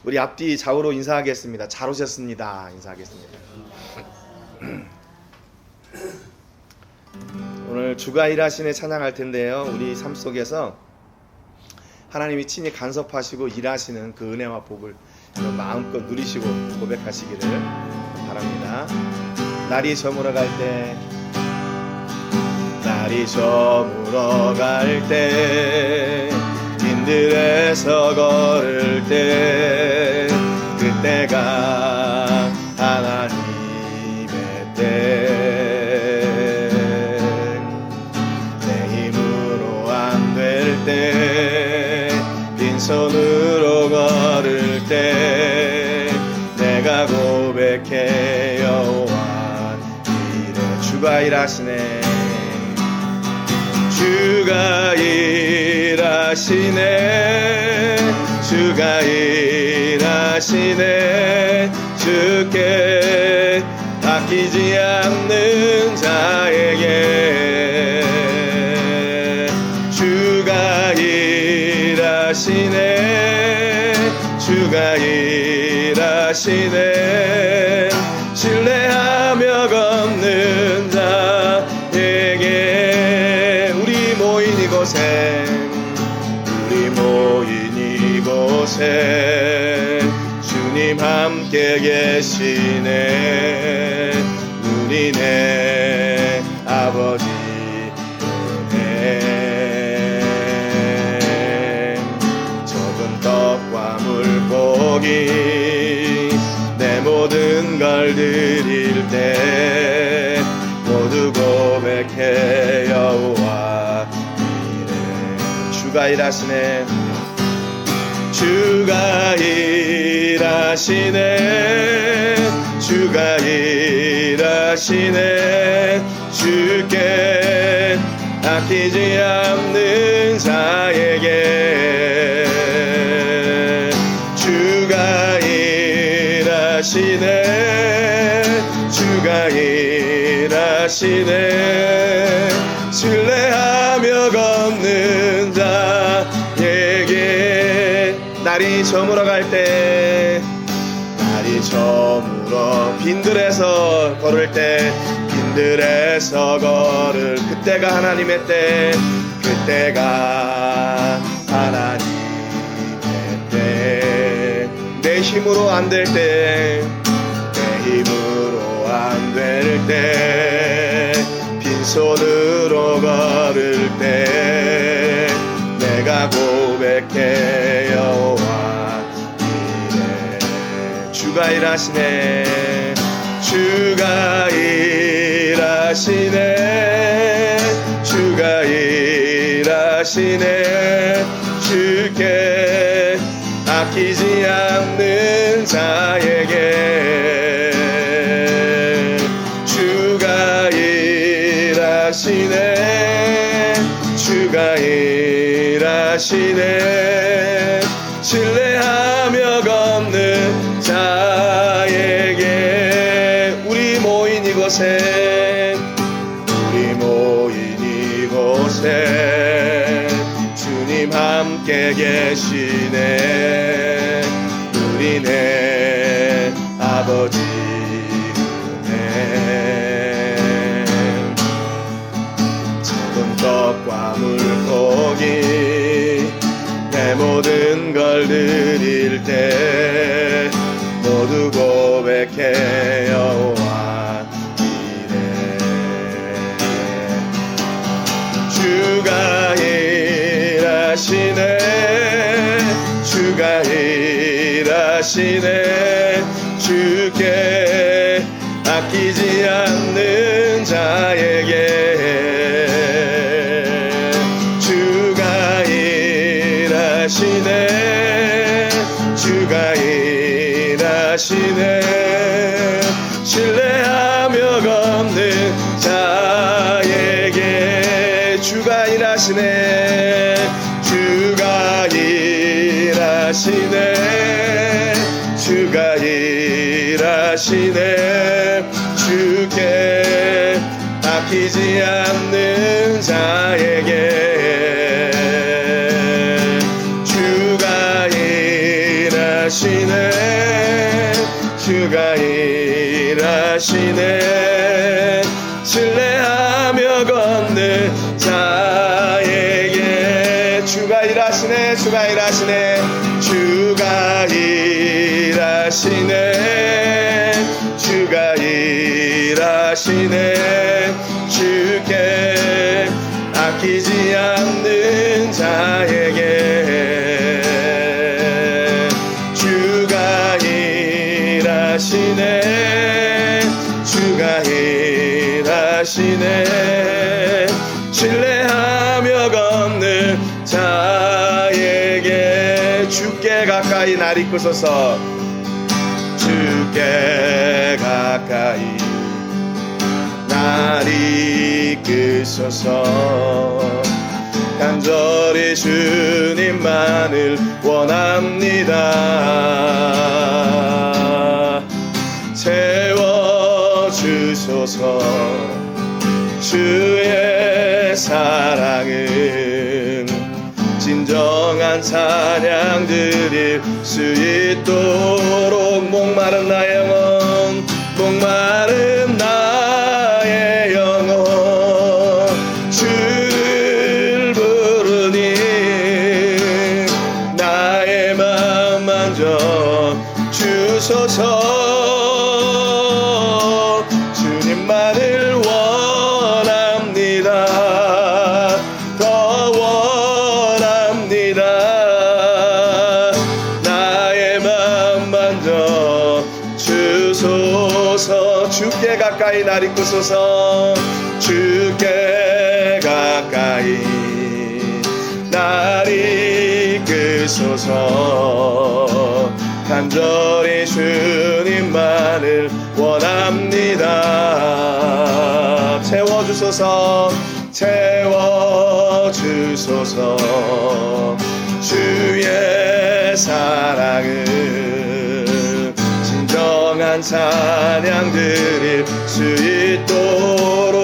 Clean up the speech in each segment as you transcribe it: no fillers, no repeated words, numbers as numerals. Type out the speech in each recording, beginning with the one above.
우리 앞뒤 좌우로 인사하겠습니다. 잘 오셨습니다. 인사하겠습니다. 오늘 주가 일하시네 찬양할 텐데요. 우리 삶 속에서 하나님이 친히 간섭하시고 일하시는 그 은혜와 복을 마음껏 누리시고 고백하시기를 바랍니다. 날이 저물어 갈 때, 날이 저물어 갈 때, 빈들에서 걸을 때, 그때가 하나님의 때, 내 힘으로 안 될 때, 빈손으로 걸을 때, 내가 고백해 여호와 이래. 주가 일하시네, 주가 일하시네, 주가 일하시네. 주께 아끼지 않는 자에게 주가 일하시네, 주가 일하시네. 신뢰하며 걷는 자에게 우리 모인 이곳에, 우리 모인 이곳에 주님 함께 계시네. 눈이 내 아버지 은혜, 적은 떡과 물고기 내 모든 걸 드릴 때 모두 고백해 여호와 이래. 주가 일하시네, 주가 일하시네, 주가 일하시네. 주께 아끼지 않는 자에게 주가 일하시네, 주가 일하시네. 신뢰하며 걷는 자에게 날이 저물어 갈 때, 날이 저물어 빈들에서 걸을 때, 빈들에서 걸을 그때가 하나님의 때, 그때가 하나님의 때. 내 힘으로 안 될 때, 내 힘으로 안 될 때, 빈손으로 걸을 때, 내가 고백해 여호와 이래. 주가 일하시네, 주가 일하시네, 주가 일하시네. 주께 아끼지 않는 자에게 주가 일하시네, 주가 일하시네. 신뢰하며 걷는 자에게 우리 모인 이곳에, 우리 모인 이곳에 주님 함께 계시네. 우리 내 아버지 은혜, 적은 떡과 물고기 내 모든 걸 드릴 때 모두 고백해 여호와 이래. 주가 일하시네, 주가 일하시네. 주께 아끼지 않는 자에게 주가 일하시네, 주가 일하시네. 신뢰하며 걷는 자에게 주가 일하시네, 주가 일하시네, 주가 일하시네. 주께 아끼지 않는 자에게 주가 일하시네, 일하시네. 신뢰하며 걷는 자에게 주가 일하시네. 주가 일하시네. 주가 일하시네. 주가 일하시네. 주께 아끼지 않는 자에게 주가 일하시네. 주가 일하시네. 신뢰하며 걷는 자에게 주께 가까이 날 이끄소서. 주께 가까이 날 이끄소서. 간절히 주님만을 원합니다. 채워주소서. 주의 사랑은 진정한 찬양 드릴 수 있도록 목마른 나의 영혼, 목마른 나의 영혼 주를 부르니 나의 맘 만져 주소서. 주님만을 원합니다. 더 원합니다. 나의 맘 만져 주소서. 주께 가까이 날 이끄소서. 주께 가까이 날 이끄소서. 간절히 주님만을 원합니다. 채워주소서. 채워주소서. 주의 사랑은 진정한 찬양 드릴 수 있도록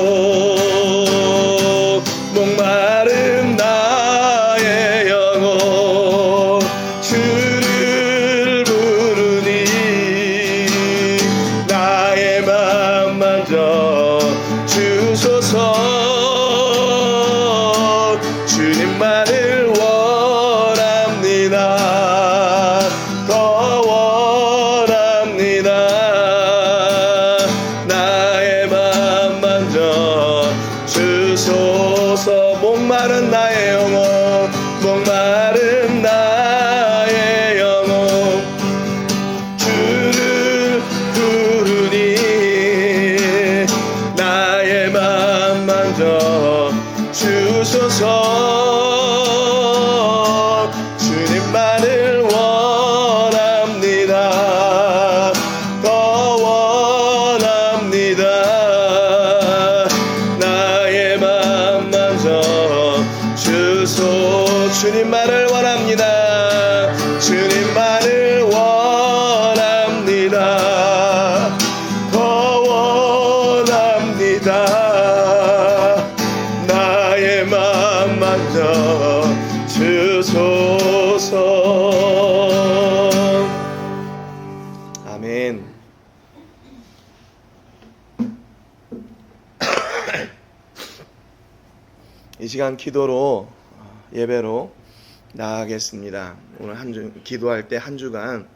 목마른 나의 영혼 주를 부르니 나의 맘 만져 주소서. 주님만을 원합니다. 더 원합니다. 나의 맘 만져 주소서. 목마른 나의 영혼, 목마른 나의 영혼 주를 부르니 나의 맘 만져 주소서. 주님만을 원합니다. 더 원합니다. 나의 맘 만져 주소. 주님만을 원합니다. 주님만을 원합니다. 더 원합니다. 나의 맘 만져 주소서. 아멘. 이 시간 기도로 예배로 나아가겠습니다. 오늘 한 주 기도할 때 한 주간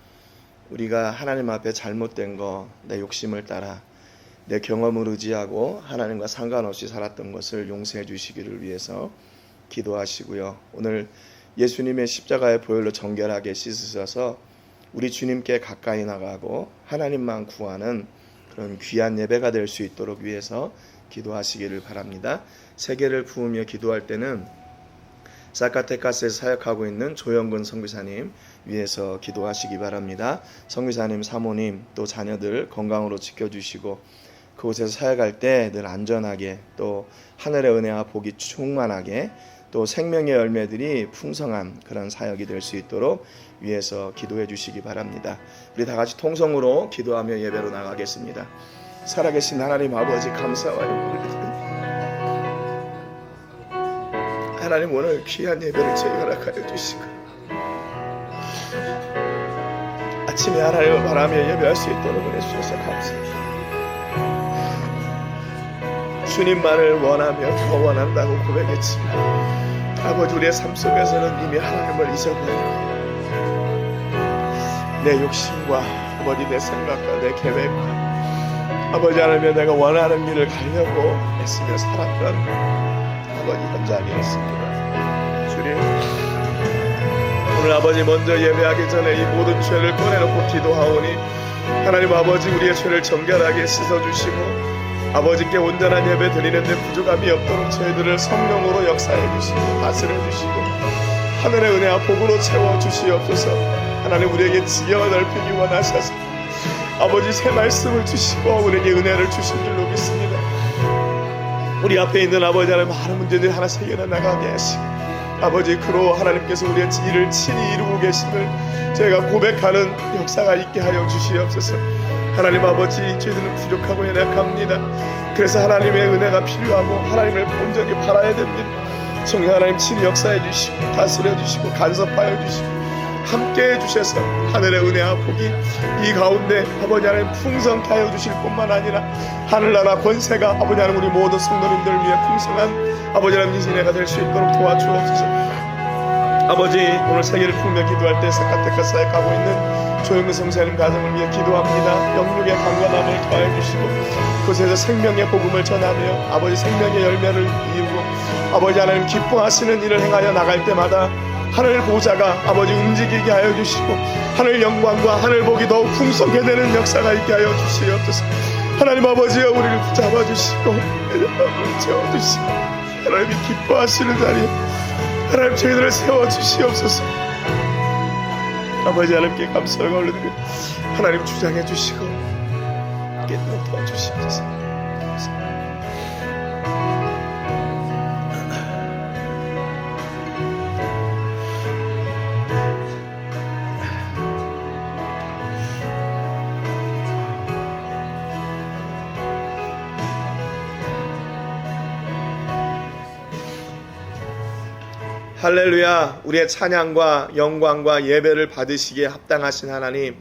우리가 하나님 앞에 잘못된 거, 내 욕심을 따라 내 경험을 의지하고 하나님과 상관없이 살았던 것을 용서해 주시기를 위해서 기도하시고요. 오늘 예수님의 십자가의 보혈로 정결하게 씻으셔서 우리 주님께 가까이 나가고 하나님만 구하는 그런 귀한 예배가 될 수 있도록 위해서 기도하시기를 바랍니다. 세계를 부으며 기도할 때는 사카테카스에서 사역하고 있는 조영근 선교사님 위해서 기도하시기 바랍니다. 선교사님, 사모님, 또 자녀들 건강으로 지켜주시고 그곳에서 사역할 때 늘 안전하게, 또 하늘의 은혜와 복이 충만하게, 또 생명의 열매들이 풍성한 그런 사역이 될 수 있도록 위해서 기도해 주시기 바랍니다. 우리 다 같이 통성으로 기도하며 예배로 나가겠습니다. 살아계신 하나님 아버지, 감사와요. 하나님, 오늘 귀한 예배를 저희 허락하여 주시고 아침에 하나님을 바라며 예배할 수 있도록 은혜 주셔서 감사합니다. 주님만을 원하며 더 원한다고 고백했지만 아버지 우리의 삶 속에서는 이미 하나님을 잊어버리고 내 욕심과 아버지 내 생각과 내 계획과 아버지 하나님 내가 원하는 길을 가려고 애쓰며 살았던 아버지 현장이었습니다. 주님 오늘 아버지 먼저 예배하기 전에 이 모든 죄를 꺼내놓고 기도하오니 하나님 아버지 우리의 죄를 정결하게 씻어주시고 아버지께 온전한 예배 드리는데 부족함이 없도록 저희들을 성령으로 역사해 주시고 다스려 주시고 하늘의 은혜와 복으로 채워주시옵소서. 하나님 우리에게 지혜와 넓히기 원하셔서 아버지 새 말씀을 주시고 우리에게 은혜를 주신 줄로 믿습니다. 우리 앞에 있는 아버지 하나님 많은 문제들이 하나씩 일어나가게 하시고 아버지 그로 하나님께서 우리의 일을 친히 이루고 계심을 저희가 고백하는 역사가 있게 하여 주시옵소서. 하나님 아버지 저희들은 부족하고 연약합니다. 그래서 하나님의 은혜가 필요하고 하나님을 온전히 바라야 됩니다. 성령 하나님 친히 역사해 주시고 다스려 주시고 간섭하여 주시고 함께해 주셔서 하늘의 은혜와 복이 이 가운데 아버지 하나님 풍성케 하여 주실 뿐만 아니라 하늘나라 권세가 아버지 하나님 우리 모든 성도님들 위해 풍성한 아버지 하나님 인생애가 될 수 있도록 도와주옵소서. 아버지 오늘 세계를 품며 기도할 때 사카테카 사역하고 있는 조영근 성사님 가정을 위해 기도합니다. 영육의 강건함을 더해 주시고 그곳에서 생명의 복음을 전하며 아버지 생명의 열매를 이루고 아버지 하나님 기뻐하시는 일을 행하여 나갈 때마다 하늘 보좌가 아버지 움직이게 하여 주시고 하늘 영광과 하늘 복이 더욱 풍성하게 되는 역사가 있게 하여 주시옵소서. 하나님 아버지여 우리를 붙잡아 주시고 우리를 채워주시고 하나님이 기뻐하시는 자리에 하나님 저희들을 세워주시옵소서. 아버지 하나님께 감사를 올려드리고 하나님 주장해 주시고 깨닫게 도와주시옵소서. 할렐루야. 우리의 찬양과 영광과 예배를 받으시기에 합당하신 하나님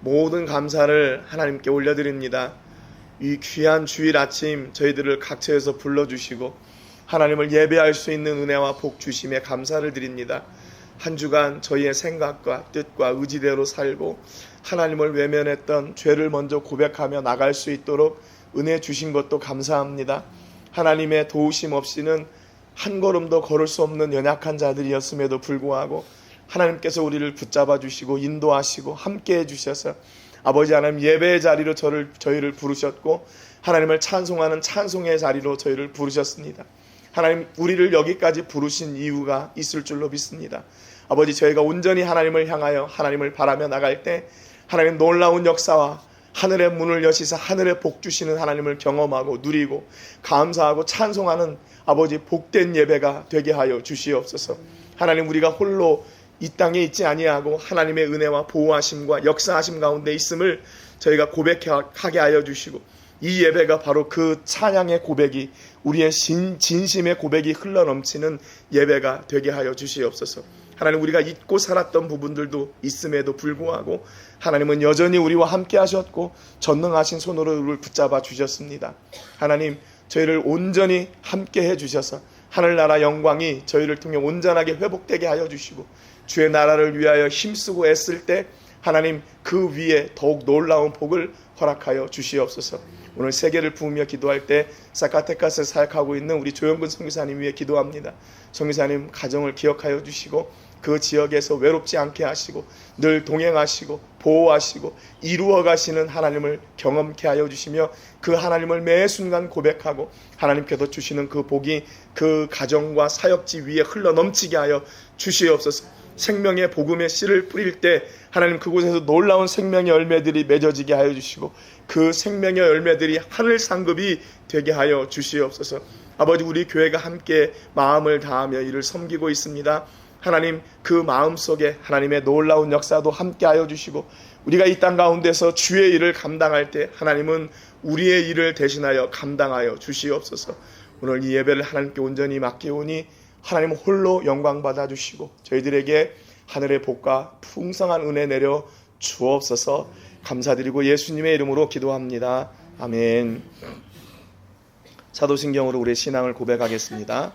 모든 감사를 하나님께 올려드립니다. 이 귀한 주일 아침 저희들을 각처에서 불러주시고 하나님을 예배할 수 있는 은혜와 복 주심에 감사를 드립니다. 한 주간 저희의 생각과 뜻과 의지대로 살고 하나님을 외면했던 죄를 먼저 고백하며 나갈 수 있도록 은혜 주신 것도 감사합니다. 하나님의 도우심 없이는 한 걸음도 걸을 수 없는 연약한 자들이었음에도 불구하고 하나님께서 우리를 붙잡아 주시고 인도하시고 함께해 주셔서 아버지 하나님 예배의 자리로 저희를 부르셨고 하나님을 찬송하는 찬송의 자리로 저희를 부르셨습니다. 하나님 우리를 여기까지 부르신 이유가 있을 줄로 믿습니다. 아버지 저희가 온전히 하나님을 향하여 하나님을 바라며 나갈 때 하나님 놀라운 역사와 하늘의 문을 여시사 하늘의 복 주시는 하나님을 경험하고 누리고 감사하고 찬송하는 아버지 복된 예배가 되게 하여 주시옵소서. 하나님 우리가 홀로 이 땅에 있지 아니하고 하나님의 은혜와 보호하심과 역사하심 가운데 있음을 저희가 고백하게 하여 주시고 이 예배가 바로 그 찬양의 고백이 우리의 진심의 고백이 흘러넘치는 예배가 되게 하여 주시옵소서. 하나님 우리가 잊고 살았던 부분들도 있음에도 불구하고 하나님은 여전히 우리와 함께 하셨고 전능하신 손으로 우리를 붙잡아 주셨습니다. 하나님 저희를 온전히 함께 해주셔서 하늘나라 영광이 저희를 통해 온전하게 회복되게 하여 주시고 주의 나라를 위하여 힘쓰고 애쓸 때 하나님 그 위에 더욱 놀라운 복을 허락하여 주시옵소서. 오늘 세계를 부으며 기도할 때 사카테카스에 사역하고 있는 우리 조영근 선교사님 위해 기도합니다. 선교사님 가정을 기억하여 주시고 그 지역에서 외롭지 않게 하시고 늘 동행하시고 보호하시고 이루어 가시는 하나님을 경험케 하여 주시며 그 하나님을 매 순간 고백하고 하나님께서 주시는 그 복이 그 가정과 사역지 위에 흘러넘치게 하여 주시옵소서. 생명의 복음의 씨를 뿌릴 때 하나님 그곳에서 놀라운 생명의 열매들이 맺어지게 하여 주시고 그 생명의 열매들이 하늘 상급이 되게 하여 주시옵소서. 아버지 우리 교회가 함께 마음을 다하며 이를 섬기고 있습니다. 하나님 그 마음속에 하나님의 놀라운 역사도 함께 하여 주시고 우리가 이 땅 가운데서 주의 일을 감당할 때 하나님은 우리의 일을 대신하여 감당하여 주시옵소서. 오늘 이 예배를 하나님께 온전히 맡기오니 하나님 홀로 영광 받아 주시고 저희들에게 하늘의 복과 풍성한 은혜 내려 주옵소서. 감사드리고 예수님의 이름으로 기도합니다. 아멘. 사도신경으로 우리의 신앙을 고백하겠습니다.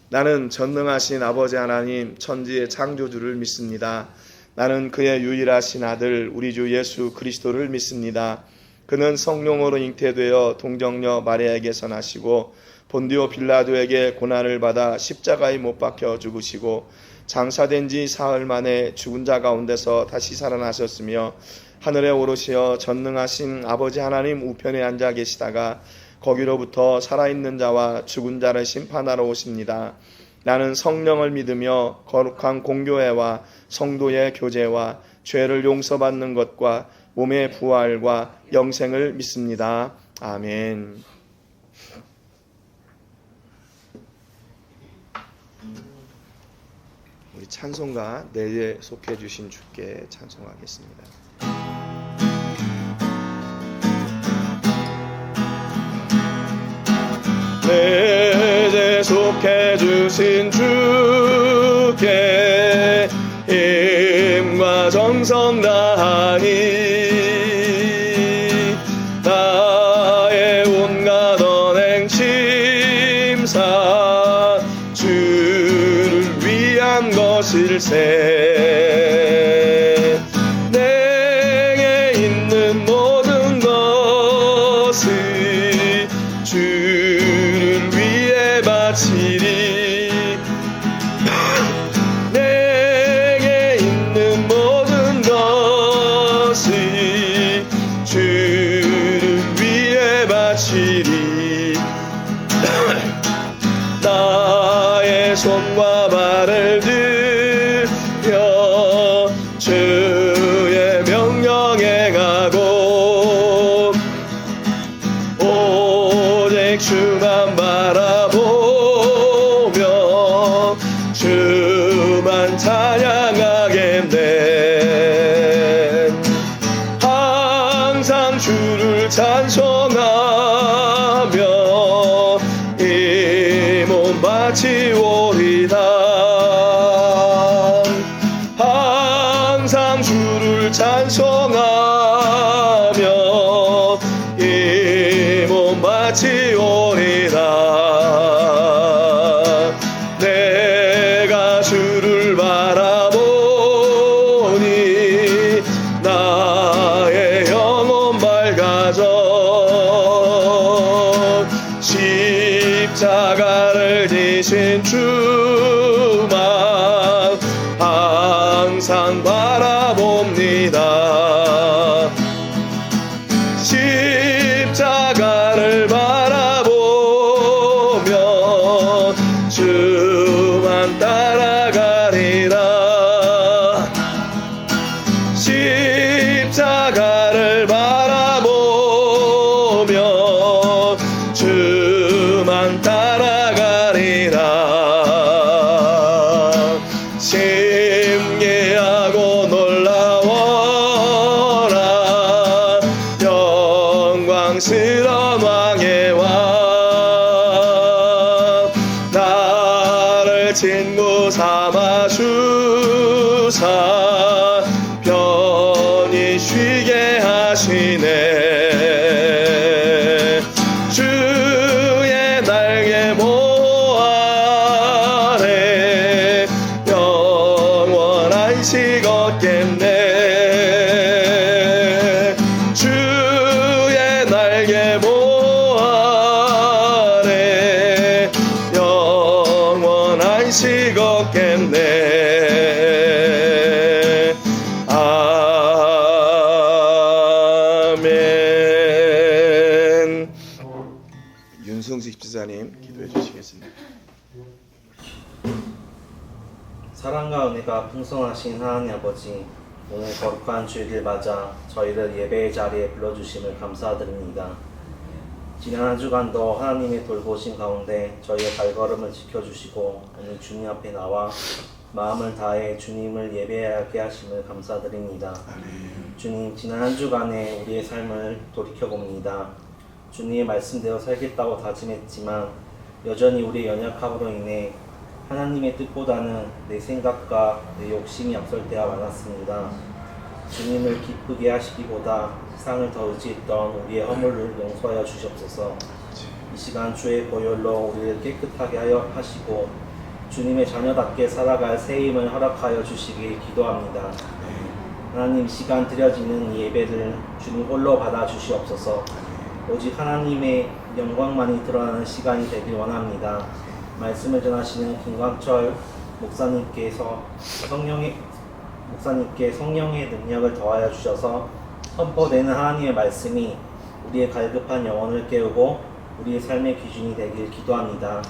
나는 전능하신 아버지 하나님 천지의 창조주를 믿습니다. 나는 그의 유일하신 아들 우리 주 예수 그리스도를 믿습니다. 그는 성령으로 잉태되어 동정녀 마리아에게서 나시고 본디오 빌라도에게 고난을 받아 십자가에 못 박혀 죽으시고 장사된 지 사흘 만에 죽은 자 가운데서 다시 살아나셨으며 하늘에 오르시어 전능하신 아버지 하나님 우편에 앉아 계시다가 거기로부터 살아있는 자와 죽은 자를 심판하러 오십니다. 나는 성령을 믿으며 거룩한 공교회와 성도의 교제와 죄를 용서받는 것과 몸의 부활과 영생을 믿습니다. 아멘. 우리 찬송가 내에 속해 주신 주께 찬송하겠습니다. 내게 속해 주신 주께 힘과 정성 다하니 나의 온갖 언행 심사 주를 위한 것일세. 내게 있는 모든 것을 주를 위해 바치리. 내게 있는 모든 것을 주를 위해 바치리. 나의 손과 발을 들여 주의 명령에 가고 오직 주만 바라보며 주만 찬양하겠네. 항상 주를 찬송하며 이 몸 바치오리다. 항상 주를 찬송하며 이 몸 바치오리다. 내가 주를 바라보니 나의 영혼 밝아져. 십자가를 지신 주만 항상 바라봅니다. 십자가를 바라보며 주만 따라가리라. 십자가를 바라보며 주만 따라가리라. 신기하고 놀라워라. 영광스러운 왕의 왕. 나를 친구 삼아 주사 편히 쉬게 하시네. 주의 날개 모아래 영원한 식 얻겠네. 주의 날개 모아래 영원한 식 얻겠네. 아멘. 윤승식 집사님 기도해 주시겠습니다. 사랑과 은혜가 풍성하신 하나님 아버지, 오늘 거룩한 주일을 맞아 저희를 예배의 자리에 불러주심을 감사드립니다. 지난 한 주간도 하나님의 돌보심 가운데 저희의 발걸음을 지켜주시고 오늘 주님 앞에 나와 마음을 다해 주님을 예배하게 하심을 감사드립니다. 주님, 지난 한 주간의 우리의 삶을 돌이켜봅니다. 주님의 말씀대로 살겠다고 다짐했지만 여전히 우리의 연약함으로 인해 하나님의 뜻보다는 내 생각과 내 욕심이 앞설 때가 많았습니다. 주님을 기쁘게 하시기보다 세상을 더 의지했던 우리의 허물을 용서하여 주시옵소서. 이 시간 주의 보혈로 우리를 깨끗하게 하여 하시고 주님의 자녀답게 살아갈 새 힘을 허락하여 주시길 기도합니다. 하나님, 이 시간 드려지는 이 예배를 주님 홀로 받아 주시옵소서. 오직 하나님의 영광만이 드러나는 시간이 되길 원합니다. 말씀을 전하시는 김광철 목사님께 성령의 능력을 더하여 주셔서 선포되는 하나님의 말씀이 우리의 갈급한 영혼을 깨우고 우리의 삶의 기준이 되길 기도합니다.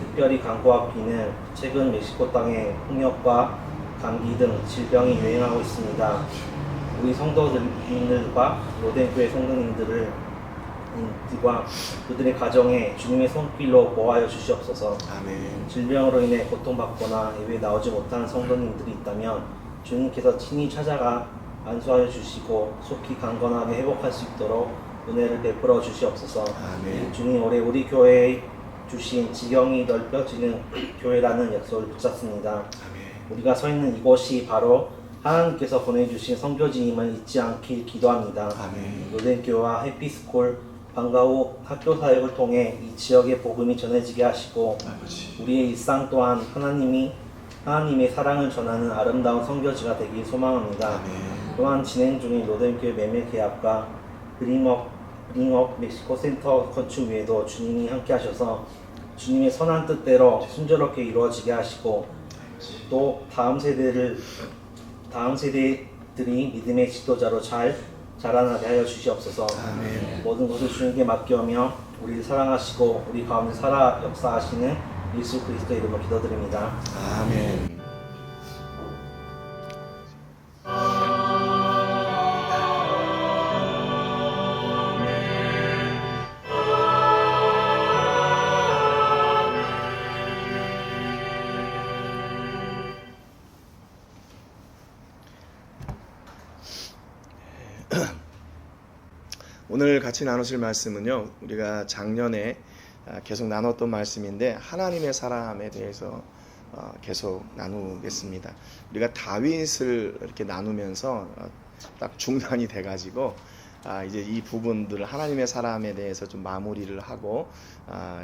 특별히 강고와 비는 최근 멕시코 땅에 홍역과 감기 등 질병이 유행하고 있습니다. 우리 성도님들과 로덴교회 성도님들과 그들의 가정에 주님의 손길로 보호하여 주시옵소서. 아멘. 질병으로 인해 고통받거나 예배에 나오지 못하는 성도님들이 있다면 주님께서 친히 찾아가 안수하여 주시고 속히 강건하게 회복할 수 있도록 은혜를 베풀어 주시옵소서. 아멘. 주님, 올해 우리 교회에 주신 지경이 넓혀지는 교회라는 약속을 붙잡습니다. 아멘. 우리가 서 있는 이곳이 바로 하나님께서 보내주신 선교지임을 잊지 않길 기도합니다. 아멘. 로덴교와 해피스콜 방과 후 학교 사역을 통해 이 지역의 복음이 전해지게 하시고 아버지. 우리의 일상 또한 하나님의 사랑을 전하는 아름다운 선교지가 되길 소망합니다. 아멘. 또한 진행 중인 로덴교회 매매 계약과 브링업 멕시코 센터 건축 외에도 주님이 함께 하셔서 주님의 선한 뜻대로 순조롭게 이루어지게 하시고 또 다음 세대들이 믿음의 지도자로 잘 자라나게 하여 주시옵소서. 아멘. 모든 것을 주님께 맡겨오며 우리를 사랑하시고 우리 가운데 살아 역사하시는 예수 그리스도의 이름으로 기도드립니다. 아멘. 오늘 같이 나누실 말씀은요, 우리가 작년에 계속 나눴던 말씀인데 하나님의 사람에 대해서 계속 나누겠습니다. 우리가 다윗을 이렇게 나누면서 딱 중간이 돼가지고 이제 이 부분들을 하나님의 사람에 대해서 좀 마무리를 하고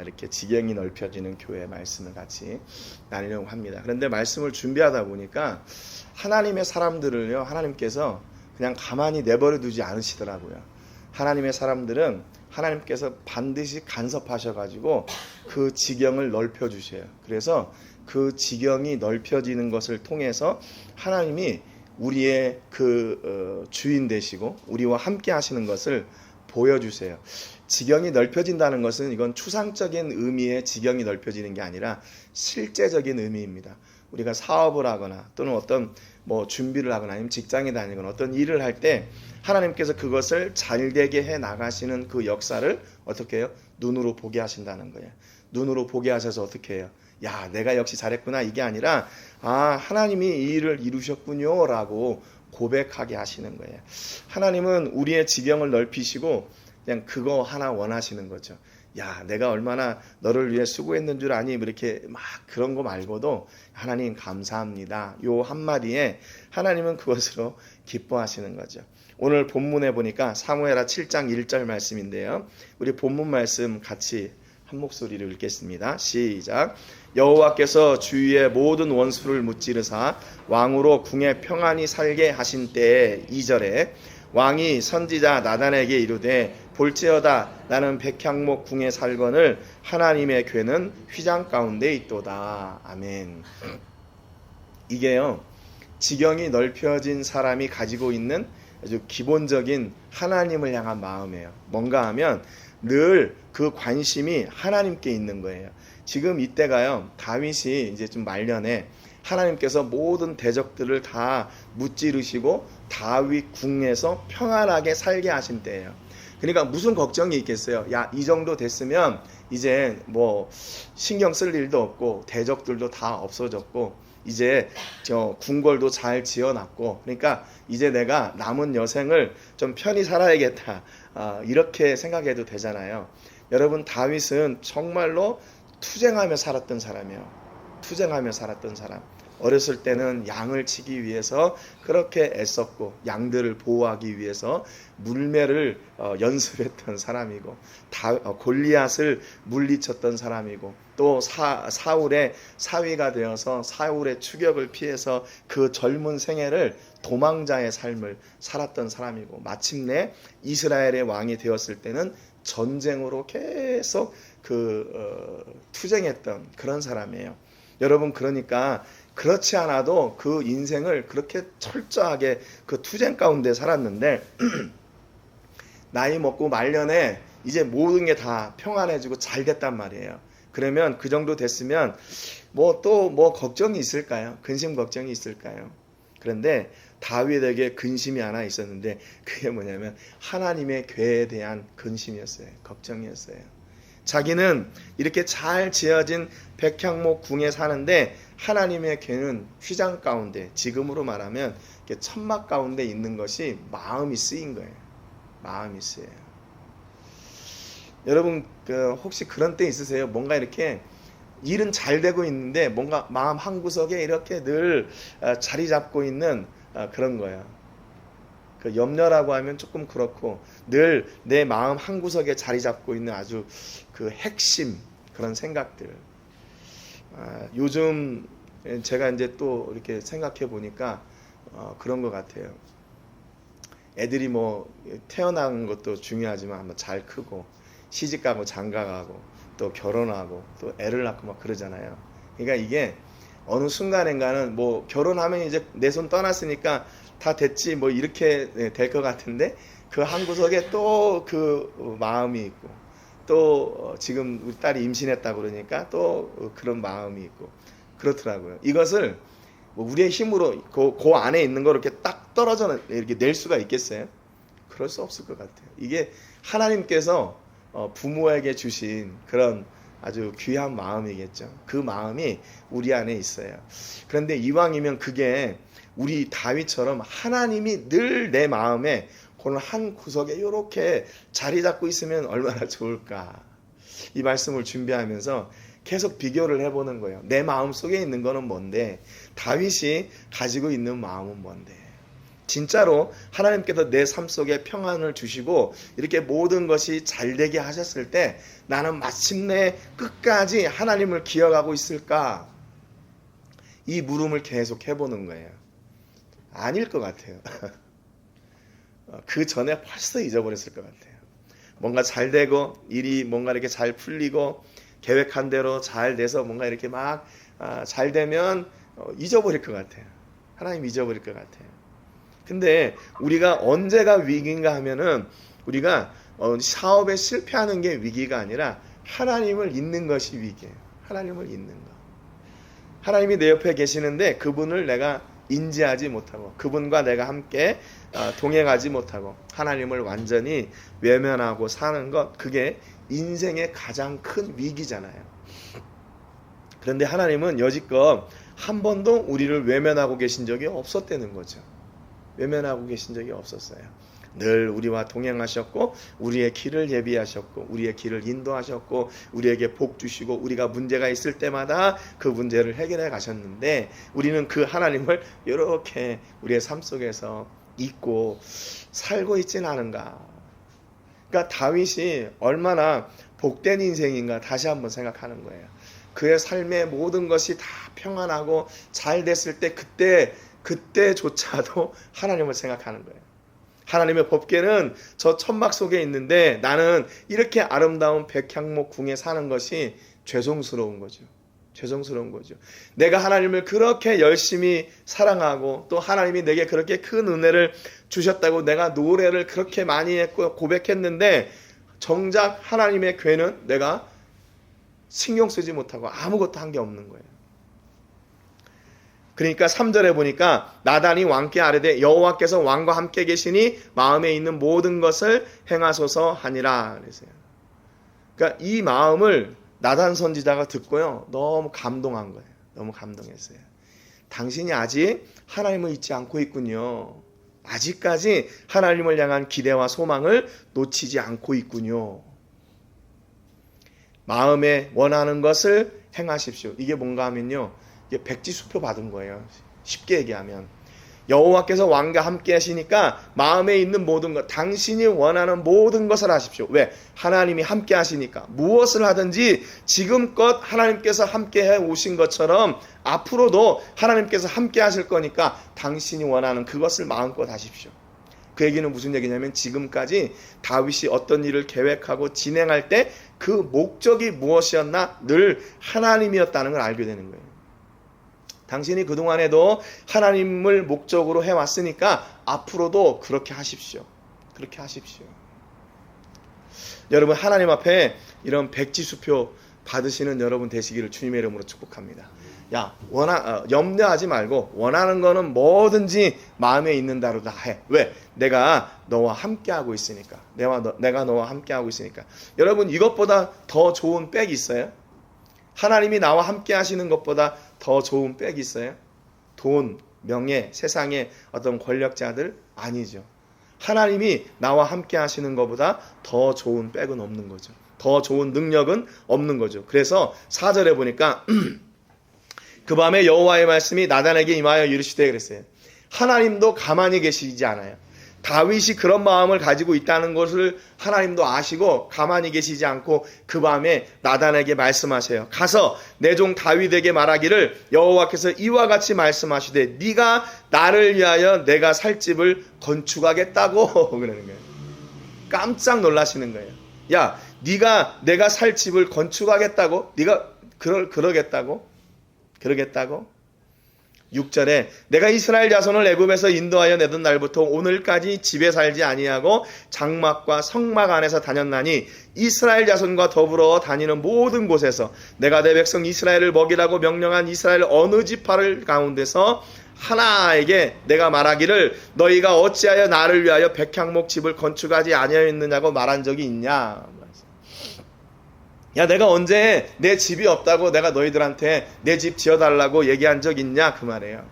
이렇게 지경이 넓혀지는 교회 말씀을 같이 나누려고 합니다. 그런데 말씀을 준비하다 보니까 하나님의 사람들을요, 하나님께서 그냥 가만히 내버려 두지 않으시더라고요. 하나님의 사람들은 하나님께서 반드시 간섭하셔가지고 그 지경을 넓혀주셔요. 그래서 그 지경이 넓혀지는 것을 통해서 하나님이 우리의 주인 되시고 우리와 함께 하시는 것을 보여주세요. 지경이 넓혀진다는 것은 이건 추상적인 의미의 지경이 넓혀지는 게 아니라 실제적인 의미입니다. 우리가 사업을 하거나 또는 어떤 준비를 하거나 아니면 직장에 다니거나 어떤 일을 할 때 하나님께서 그것을 잘되게 해 나가시는 그 역사를 어떻게 해요? 눈으로 보게 하신다는 거예요. 눈으로 보게 하셔서 어떻게 해요? 야, 내가 역시 잘했구나, 이게 아니라 하나님이 이 일을 이루셨군요 라고 고백하게 하시는 거예요. 하나님은 우리의 지경을 넓히시고 그냥 그거 하나 원하시는 거죠. 야, 내가 얼마나 너를 위해 수고했는 줄 아니? 이렇게 막 그런 거 말고도 하나님 감사합니다, 요 한마디에 하나님은 그것으로 기뻐하시는 거죠. 오늘 본문에 보니까 사무엘하 7장 1절 말씀인데요, 우리 본문 말씀 같이 한 목소리로 읽겠습니다. 시작. 여호와께서 주위의 모든 원수를 무찌르사 왕으로 궁에 평안히 살게 하신 때에 2절에 왕이 선지자 나단에게 이르되 볼지어다 나는 백향목 궁에 살거늘 하나님의 궤는 휘장 가운데 있도다. 아멘. 이게요, 지경이 넓혀진 사람이 가지고 있는 아주 기본적인 하나님을 향한 마음이에요. 뭔가 하면 늘 그 관심이 하나님께 있는 거예요. 지금 이때가요, 다윗이 이제 좀 말년에 하나님께서 모든 대적들을 다 무찌르시고 다윗 궁에서 평안하게 살게 하신 때예요. 그러니까 무슨 걱정이 있겠어요. 야, 이 정도 됐으면 이제 신경 쓸 일도 없고 대적들도 다 없어졌고 이제 궁궐도 잘 지어놨고 그러니까 이제 내가 남은 여생을 좀 편히 살아야겠다, 이렇게 생각해도 되잖아요. 여러분, 다윗은 정말로 투쟁하며 살았던 사람이에요. 투쟁하며 살았던 사람. 어렸을 때는 양을 치기 위해서 그렇게 애썼고 양들을 보호하기 위해서 물매를 연습했던 사람이고 골리앗을 물리쳤던 사람이고 또 사울의 사위가 되어서 사울의 추격을 피해서 그 젊은 생애를 도망자의 삶을 살았던 사람이고 마침내 이스라엘의 왕이 되었을 때는 전쟁으로 계속 투쟁했던 그런 사람이에요. 여러분, 그러니까 그렇지 않아도 그 인생을 그렇게 철저하게 그 투쟁 가운데 살았는데 나이 먹고 말년에 이제 모든 게 다 평안해지고 잘 됐단 말이에요. 그러면 그 정도 됐으면 또 걱정이 있을까요? 근심 걱정이 있을까요? 그런데 다윗에게 근심이 하나 있었는데 그게 뭐냐면 하나님의 괴에 대한 근심이었어요. 걱정이었어요. 자기는 이렇게 잘 지어진 백향목 궁에 사는데 하나님의 괴는 휘장 가운데, 지금으로 말하면 천막 가운데 있는 것이 마음이 쓰인 거예요. 마음이 쓰여요. 여러분, 혹시 그런 때 있으세요? 뭔가 이렇게 일은 잘 되고 있는데 뭔가 마음 한구석에 이렇게 늘 자리 잡고 있는 그런 거예요. 그 염려라고 하면 조금 그렇고 늘 내 마음 한구석에 자리 잡고 있는 아주 그 핵심 그런 생각들. 요즘 제가 이제 또 이렇게 생각해 보니까 그런 것 같아요. 애들이 태어난 것도 중요하지만 한번 잘 크고 시집가고 장가가고 또 결혼하고 또 애를 낳고 막 그러잖아요. 그러니까 이게 어느 순간인가는 결혼하면 이제 내 손 떠났으니까 다 됐지 이렇게 될 것 같은데 그 한 구석에 또 그 마음이 있고 또 지금 우리 딸이 임신했다 그러니까 또 그런 마음이 있고 그렇더라고요. 이것을 우리의 힘으로 그 안에 있는 걸 이렇게 딱 떨어져 이렇게 낼 수가 있겠어요? 그럴 수 없을 것 같아요. 이게 하나님께서 부모에게 주신 그런 아주 귀한 마음이겠죠. 그 마음이 우리 안에 있어요. 그런데 이왕이면 그게 우리 다윗처럼 하나님이 늘 내 마음에 그런 한 구석에 이렇게 자리 잡고 있으면 얼마나 좋을까. 이 말씀을 준비하면서 계속 비교를 해보는 거예요. 내 마음 속에 있는 거는 뭔데, 다윗이 가지고 있는 마음은 뭔데. 진짜로 하나님께서 내 삶 속에 평안을 주시고 이렇게 모든 것이 잘 되게 하셨을 때 나는 마침내 끝까지 하나님을 기억하고 있을까? 이 물음을 계속 해보는 거예요. 아닐 것 같아요. 그 전에 벌써 잊어버렸을 것 같아요. 뭔가 잘 되고 일이 뭔가 이렇게 잘 풀리고 계획한 대로 잘 돼서 뭔가 이렇게 막 잘 되면 잊어버릴 것 같아요. 하나님 잊어버릴 것 같아요. 근데 우리가 언제가 위기인가 하면은 우리가 사업에 실패하는 게 위기가 아니라 하나님을 잊는 것이 위기예요. 하나님을 잊는 거. 하나님이 내 옆에 계시는데 그분을 내가 인지하지 못하고 그분과 내가 함께 동행하지 못하고 하나님을 완전히 외면하고 사는 것, 그게 인생의 가장 큰 위기잖아요. 그런데 하나님은 여지껏 한 번도 우리를 외면하고 계신 적이 없었다는 거죠. 외면하고 계신 적이 없었어요. 늘 우리와 동행하셨고 우리의 길을 예비하셨고 우리의 길을 인도하셨고 우리에게 복 주시고 우리가 문제가 있을 때마다 그 문제를 해결해 가셨는데 우리는 그 하나님을 이렇게 우리의 삶 속에서 잊고 살고 있지는 않은가. 그러니까 다윗이 얼마나 복된 인생인가 다시 한번 생각하는 거예요. 그의 삶의 모든 것이 다 평안하고 잘 됐을 때 그때조차도 하나님을 생각하는 거예요. 하나님의 법궤는 저 천막 속에 있는데 나는 이렇게 아름다운 백향목 궁에 사는 것이 죄송스러운 거죠. 죄송스러운 거죠. 내가 하나님을 그렇게 열심히 사랑하고 또 하나님이 내게 그렇게 큰 은혜를 주셨다고 내가 노래를 그렇게 많이 했고 고백했는데 정작 하나님의 궤는 내가 신경 쓰지 못하고 아무것도 한 게 없는 거예요. 그러니까 3절에 보니까 나단이 왕께 아뢰되 여호와께서 왕과 함께 계시니 마음에 있는 모든 것을 행하소서 하니라 그랬어요. 그러니까 이 마음을 나단 선지자가 듣고요. 너무 감동한 거예요. 너무 감동했어요. 당신이 아직 하나님을 잊지 않고 있군요. 아직까지 하나님을 향한 기대와 소망을 놓치지 않고 있군요. 마음에 원하는 것을 행하십시오. 이게 뭔가 하면요. 이게 백지수표 받은 거예요. 쉽게 얘기하면 여호와께서 왕과 함께 하시니까 마음에 있는 모든 것, 당신이 원하는 모든 것을 하십시오. 왜? 하나님이 함께 하시니까. 무엇을 하든지 지금껏 하나님께서 함께 해 오신 것처럼 앞으로도 하나님께서 함께 하실 거니까 당신이 원하는 그것을 마음껏 하십시오. 그 얘기는 무슨 얘기냐면 지금까지 다윗이 어떤 일을 계획하고 진행할 때 그 목적이 무엇이었나 늘 하나님이었다는 걸 알게 되는 거예요. 당신이 그동안에도 하나님을 목적으로 해왔으니까 앞으로도 그렇게 하십시오. 그렇게 하십시오. 여러분 하나님 앞에 이런 백지수표 받으시는 여러분 되시기를 주님의 이름으로 축복합니다. 야, 염려하지 말고 원하는 거는 뭐든지 마음에 있는 대로 다 해. 왜? 내가 너와 함께하고 있으니까. 내가 너와 함께하고 있으니까. 여러분 이것보다 더 좋은 백이 있어요? 하나님이 나와 함께 하시는 것보다 더 좋은 백이 있어요? 돈, 명예, 세상의 어떤 권력자들? 아니죠. 하나님이 나와 함께 하시는 것보다 더 좋은 백은 없는 거죠. 더 좋은 능력은 없는 거죠. 그래서 4절에 보니까 그 밤에 여호와의 말씀이 나단에게 임하여 이르시되 그랬어요. 하나님도 가만히 계시지 않아요. 다윗이 그런 마음을 가지고 있다는 것을 하나님도 아시고 가만히 계시지 않고 그 밤에 나단에게 말씀하세요. 가서 내 종 다윗에게 말하기를 여호와께서 이와 같이 말씀하시되 네가 나를 위하여 내가 살 집을 건축하겠다고 그러는 거예요. 깜짝 놀라시는 거예요. 야, 네가 내가 살 집을 건축하겠다고? 네가 그러겠다고? 6절에 내가 이스라엘 자손을 애굽에서 인도하여 내던 날부터 오늘까지 집에 살지 아니하고 장막과 성막 안에서 다녔나니 이스라엘 자손과 더불어 다니는 모든 곳에서 내가 내 백성 이스라엘을 먹이라고 명령한 이스라엘 어느 지파를 가운데서 하나에게 내가 말하기를 너희가 어찌하여 나를 위하여 백향목 집을 건축하지 아니하였느냐고 말한 적이 있냐. 야, 내가 언제 내 집이 없다고 내가 너희들한테 내 집 지어달라고 얘기한 적 있냐? 그 말이에요.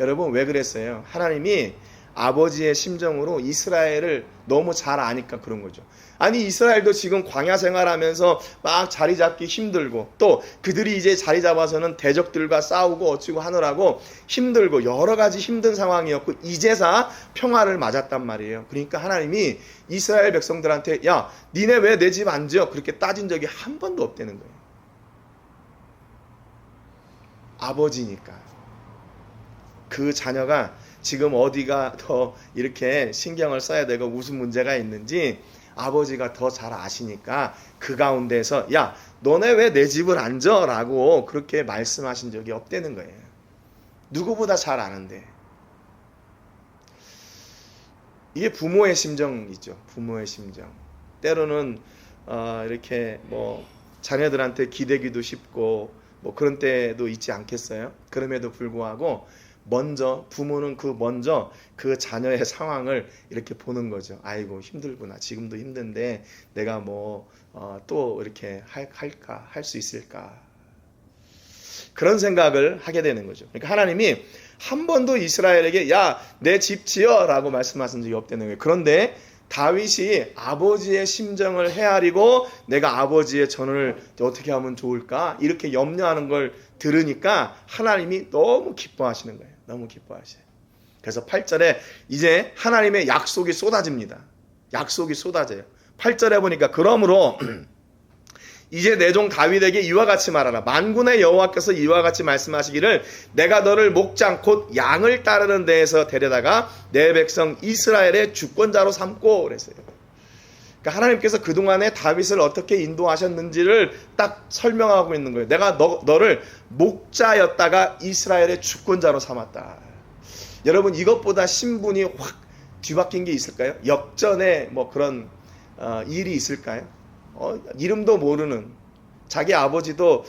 여러분 왜 그랬어요? 하나님이 아버지의 심정으로 이스라엘을 너무 잘 아니까 그런 거죠. 아니 이스라엘도 지금 광야 생활하면서 막 자리 잡기 힘들고 또 그들이 이제 자리 잡아서는 대적들과 싸우고 어찌고 하느라고 힘들고 여러 가지 힘든 상황이었고 이제사 평화를 맞았단 말이에요. 그러니까 하나님이 이스라엘 백성들한테 야 니네 왜 내 집 안 지어? 그렇게 따진 적이 한 번도 없다는 거예요. 아버지니까. 그 자녀가 지금 어디가 더 이렇게 신경을 써야 되고 무슨 문제가 있는지 아버지가 더 잘 아시니까 그 가운데서 야 너네 왜 내 집을 안 져? 라고 그렇게 말씀하신 적이 없다는 거예요. 누구보다 잘 아는데. 이게 부모의 심정이죠. 부모의 심정. 때로는 이렇게 뭐 자녀들한테 기대기도 쉽고 뭐 그런 때도 있지 않겠어요? 그럼에도 불구하고 부모는 먼저 그 자녀의 상황을 이렇게 보는 거죠. 아이고 힘들구나. 지금도 힘든데 내가 또 이렇게 할 수 있을까? 그런 생각을 하게 되는 거죠. 그러니까 하나님이 한 번도 이스라엘에게 야, 내 집 지어 라고 말씀하신 적이 없다는 거예요. 그런데 다윗이 아버지의 심정을 헤아리고 내가 아버지의 전을 어떻게 하면 좋을까? 이렇게 염려하는 걸 들으니까 하나님이 너무 기뻐하시는 거예요. 너무 기뻐하셔요. 그래서 8절에 이제 하나님의 약속이 쏟아집니다. 약속이 쏟아져요. 8절에 보니까 그러므로 이제 내 종 다윗에게 이와 같이 말하라. 만군의 여호와께서 이와 같이 말씀하시기를 내가 너를 목장 곧 양을 따르는 데에서 데려다가 내 백성 이스라엘의 주권자로 삼고 그랬어요. 그러니까 하나님께서 그동안에 다윗을 어떻게 인도하셨는지를 딱 설명하고 있는 거예요. 내가 너를 목자였다가 이스라엘의 주권자로 삼았다. 여러분 이것보다 신분이 확 뒤바뀐 게 있을까요? 역전의 그런 일이 있을까요? 이름도 모르는 자기 아버지도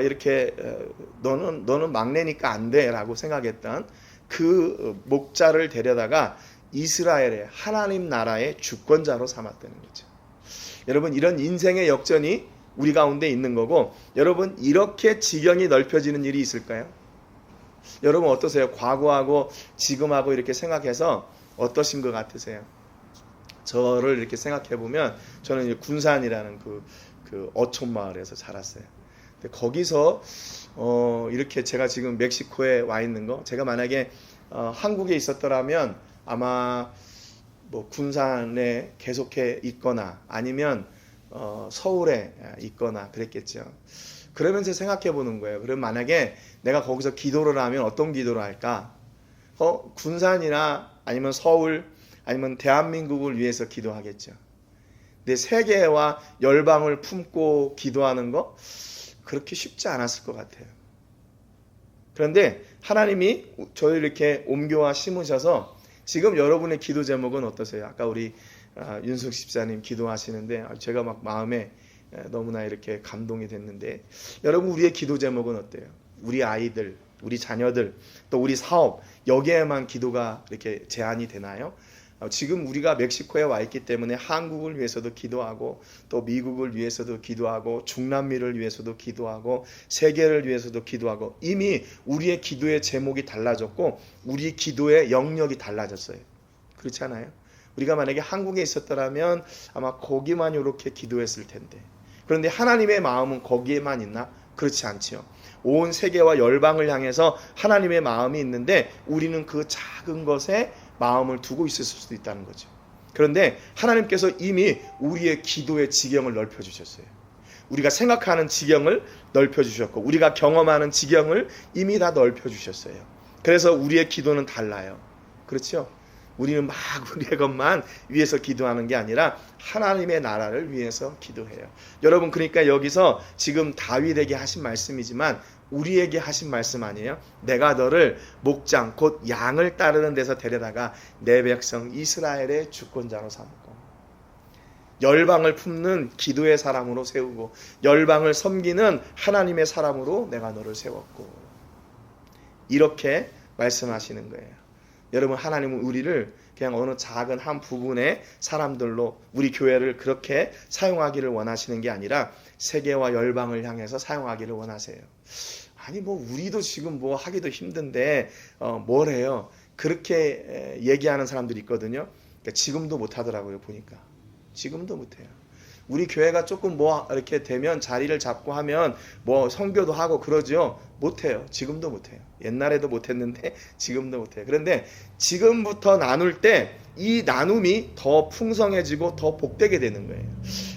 이렇게 너는 막내니까 안 돼라고 생각했던 그 목자를 데려다가 이스라엘의 하나님 나라의 주권자로 삼았다는 거죠. 여러분 이런 인생의 역전이 우리 가운데 있는 거고 여러분 이렇게 지경이 넓혀지는 일이 있을까요? 여러분 어떠세요? 과거하고 지금하고 이렇게 생각해서 어떠신 것 같으세요? 저를 이렇게 생각해 보면 저는 군산이라는 그 어촌 마을에서 자랐어요. 거기서 이렇게 제가 지금 멕시코에 와 있는 거, 제가 만약에 한국에 있었더라면 아마 뭐 군산에 계속해 있거나 아니면 서울에 있거나 그랬겠죠. 그러면서 생각해 보는 거예요. 그럼 만약에 내가 거기서 기도를 하면 어떤 기도를 할까? 군산이나 아니면 서울 아니면 대한민국을 위해서 기도하겠죠. 근데 세계와 열방을 품고 기도하는 거 그렇게 쉽지 않았을 것 같아요. 그런데 하나님이 저를 이렇게 옮겨와 심으셔서 지금 여러분의 기도 제목은 어떠세요? 아까 우리 윤숙 집사님 기도하시는데 제가 막 마음에 너무나 이렇게 감동이 됐는데, 여러분 우리의 기도 제목은 어때요? 우리 아이들, 우리 자녀들, 또 우리 사업, 여기에만 기도가 이렇게 제한이 되나요? 지금 우리가 멕시코에 와 있기 때문에 한국을 위해서도 기도하고 또 미국을 위해서도 기도하고 중남미를 위해서도 기도하고 세계를 위해서도 기도하고, 이미 우리의 기도의 제목이 달라졌고 우리 기도의 영역이 달라졌어요. 그렇지 않아요? 우리가 만약에 한국에 있었더라면 아마 거기만 이렇게 기도했을 텐데, 그런데 하나님의 마음은 거기에만 있나? 그렇지 않지요. 온 세계와 열방을 향해서 하나님의 마음이 있는데 우리는 그 작은 것에 마음을 두고 있을 수도 있다는 거죠. 그런데 하나님께서 이미 우리의 기도의 지경을 넓혀주셨어요. 우리가 생각하는 지경을 넓혀주셨고 우리가 경험하는 지경을 이미 다 넓혀주셨어요. 그래서 우리의 기도는 달라요. 그렇죠? 우리는 막 우리의 것만 위해서 기도하는 게 아니라 하나님의 나라를 위해서 기도해요. 여러분, 그러니까 여기서 지금 다윗에게 하신 말씀이지만 우리에게 하신 말씀 아니에요? 내가 너를 목장 곧 양을 따르는 데서 데려다가 내 백성 이스라엘의 주권자로 삼고 열방을 품는 기도의 사람으로 세우고 열방을 섬기는 하나님의 사람으로 내가 너를 세웠고, 이렇게 말씀하시는 거예요. 여러분, 하나님은 우리를 그냥 어느 작은 한 부분의 사람들로 우리 교회를 그렇게 사용하기를 원하시는 게 아니라 세계와 열방을 향해서 사용하기를 원하세요. 아니 뭐 우리도 지금 뭐 하기도 힘든데 뭘 해요? 그렇게 얘기하는 사람들이 있거든요. 그러니까 지금도 못하더라고요. 보니까 지금도 못해요. 우리 교회가 조금 뭐 이렇게 되면 자리를 잡고 하면 뭐 선교도 하고 그러죠. 못해요. 지금도 못해요. 옛날에도 못했는데 지금도 못해요. 그런데 지금부터 나눌 때 이 나눔이 더 풍성해지고 더 복되게 되는 거예요.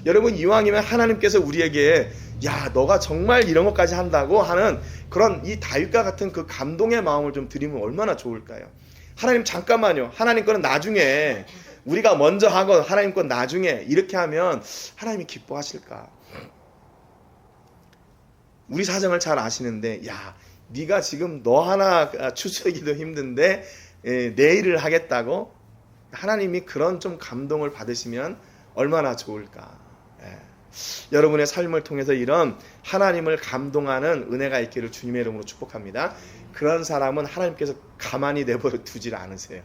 여러분, 이왕이면 하나님께서 우리에게 야 너가 정말 이런 것까지 한다고 하는 그런 이 다윗과 같은 그 감동의 마음을 좀 드리면 얼마나 좋을까요? 하나님 잠깐만요. 하나님 거는 나중에, 우리가 먼저 하고 하나님 건 나중에, 이렇게 하면 하나님이 기뻐하실까? 우리 사정을 잘 아시는데 야 네가 지금 너 하나 추수하기도 힘든데 내 일을 하겠다고? 하나님이 그런 좀 감동을 받으시면 얼마나 좋을까? 여러분의 삶을 통해서 이런 하나님을 감동하는 은혜가 있기를 주님의 이름으로 축복합니다. 그런 사람은 하나님께서 가만히 내버려 두질 않으세요.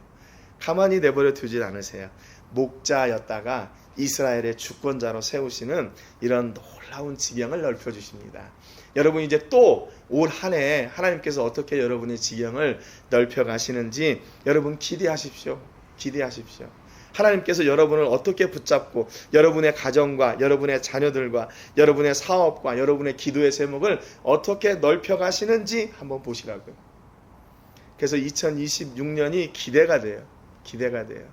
가만히 내버려 두질 않으세요. 목자였다가 이스라엘의 주권자로 세우시는 이런 놀라운 지경을 넓혀주십니다. 여러분, 이제 또 올 한 해 하나님께서 어떻게 여러분의 지경을 넓혀 가시는지 여러분 기대하십시오. 기대하십시오. 하나님께서 여러분을 어떻게 붙잡고 여러분의 가정과 여러분의 자녀들과 여러분의 사업과 여러분의 기도의 제목을 어떻게 넓혀 가시는지 한번 보시라고요. 그래서 2026년이 기대가 돼요. 기대가 돼요.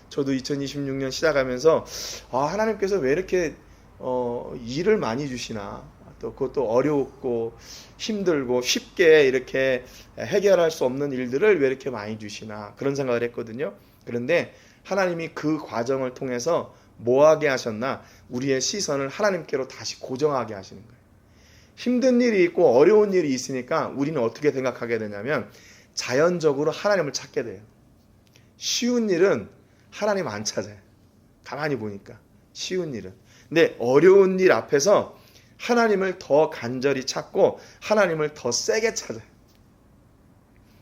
저도 2026년 시작하면서 하나님께서 왜 이렇게 일을 많이 주시나, 또 그것도 어렵고 힘들고 쉽게 이렇게 해결할 수 없는 일들을 왜 이렇게 많이 주시나, 그런 생각을 했거든요. 그런데 하나님이 그 과정을 통해서 뭐하게 하셨나? 우리의 시선을 하나님께로 다시 고정하게 하시는 거예요. 힘든 일이 있고 어려운 일이 있으니까 우리는 어떻게 생각하게 되냐면 자연적으로 하나님을 찾게 돼요. 쉬운 일은 하나님 안 찾아요. 가만히 보니까 쉬운 일은. 근데 어려운 일 앞에서 하나님을 더 간절히 찾고 하나님을 더 세게 찾아요.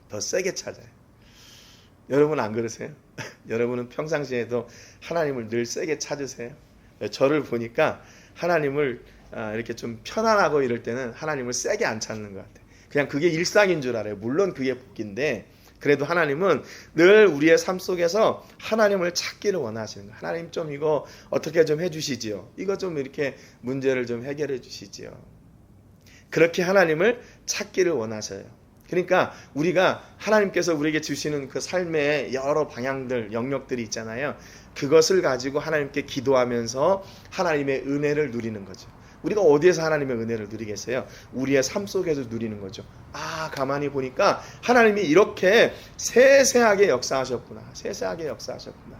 더 세게 찾아요. 여러분 안 그러세요? 여러분은 평상시에도 하나님을 늘 세게 찾으세요? 저를 보니까 하나님을 이렇게 좀 편안하고 이럴 때는 하나님을 세게 안 찾는 것 같아요. 그냥 그게 일상인 줄 알아요. 물론 그게 복인데 그래도 하나님은 늘 우리의 삶 속에서 하나님을 찾기를 원하시는 거예요. 하나님 좀 이거 어떻게 좀 해주시지요. 이거 좀 이렇게 문제를 좀 해결해 주시지요. 그렇게 하나님을 찾기를 원하셔요. 그러니까 우리가 하나님께서 우리에게 주시는 그 삶의 여러 방향들, 영역들이 있잖아요. 그것을 가지고 하나님께 기도하면서 하나님의 은혜를 누리는 거죠. 우리가 어디에서 하나님의 은혜를 누리겠어요? 우리의 삶 속에서 누리는 거죠. 아, 가만히 보니까 하나님이 이렇게 세세하게 역사하셨구나. 세세하게 역사하셨구나.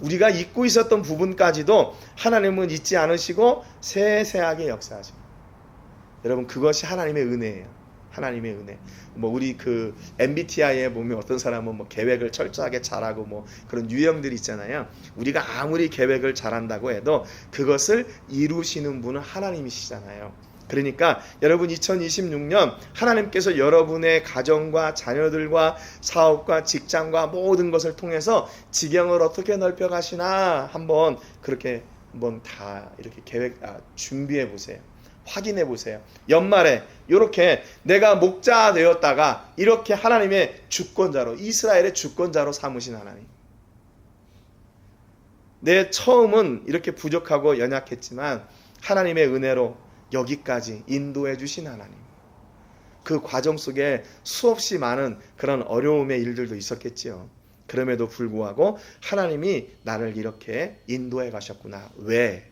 우리가 잊고 있었던 부분까지도 하나님은 잊지 않으시고 세세하게 역사하시고. 여러분, 그것이 하나님의 은혜예요. 하나님의 은혜. 뭐 우리 그 MBTI에 보면 어떤 사람은 뭐 계획을 철저하게 잘하고 뭐 그런 유형들이 있잖아요. 우리가 아무리 계획을 잘한다고 해도 그것을 이루시는 분은 하나님이시잖아요. 그러니까 여러분 2026년 하나님께서 여러분의 가정과 자녀들과 사업과 직장과 모든 것을 통해서 지경을 어떻게 넓혀 가시나 한번 그렇게 한번 다 이렇게 준비해 보세요. 확인해 보세요. 연말에 이렇게 내가 목자 되었다가 이렇게 하나님의 주권자로, 이스라엘의 주권자로 삼으신 하나님. 내 처음은 이렇게 부족하고 연약했지만 하나님의 은혜로 여기까지 인도해 주신 하나님. 그 과정 속에 수없이 많은 그런 어려움의 일들도 있었겠지요. 그럼에도 불구하고 하나님이 나를 이렇게 인도해 가셨구나. 왜?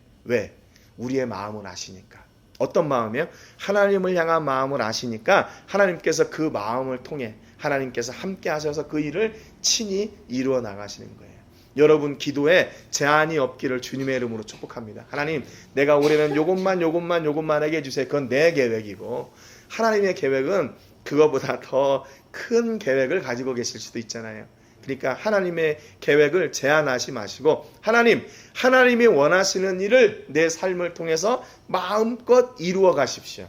우리의 마음을 아시니까. 어떤 마음이요? 하나님을 향한 마음을 아시니까 하나님께서 그 마음을 통해 하나님께서 함께 하셔서 그 일을 친히 이루어 나가시는 거예요. 여러분 기도에 제한이 없기를 주님의 이름으로 축복합니다. 하나님, 내가 올해는 요것만 하게 해주세요. 그건 내 계획이고 하나님의 계획은 그거보다 더 큰 계획을 가지고 계실 수도 있잖아요. 그러니까 하나님의 계획을 제한하지 마시고 하나님이 원하시는 일을 내 삶을 통해서 마음껏 이루어 가십시오.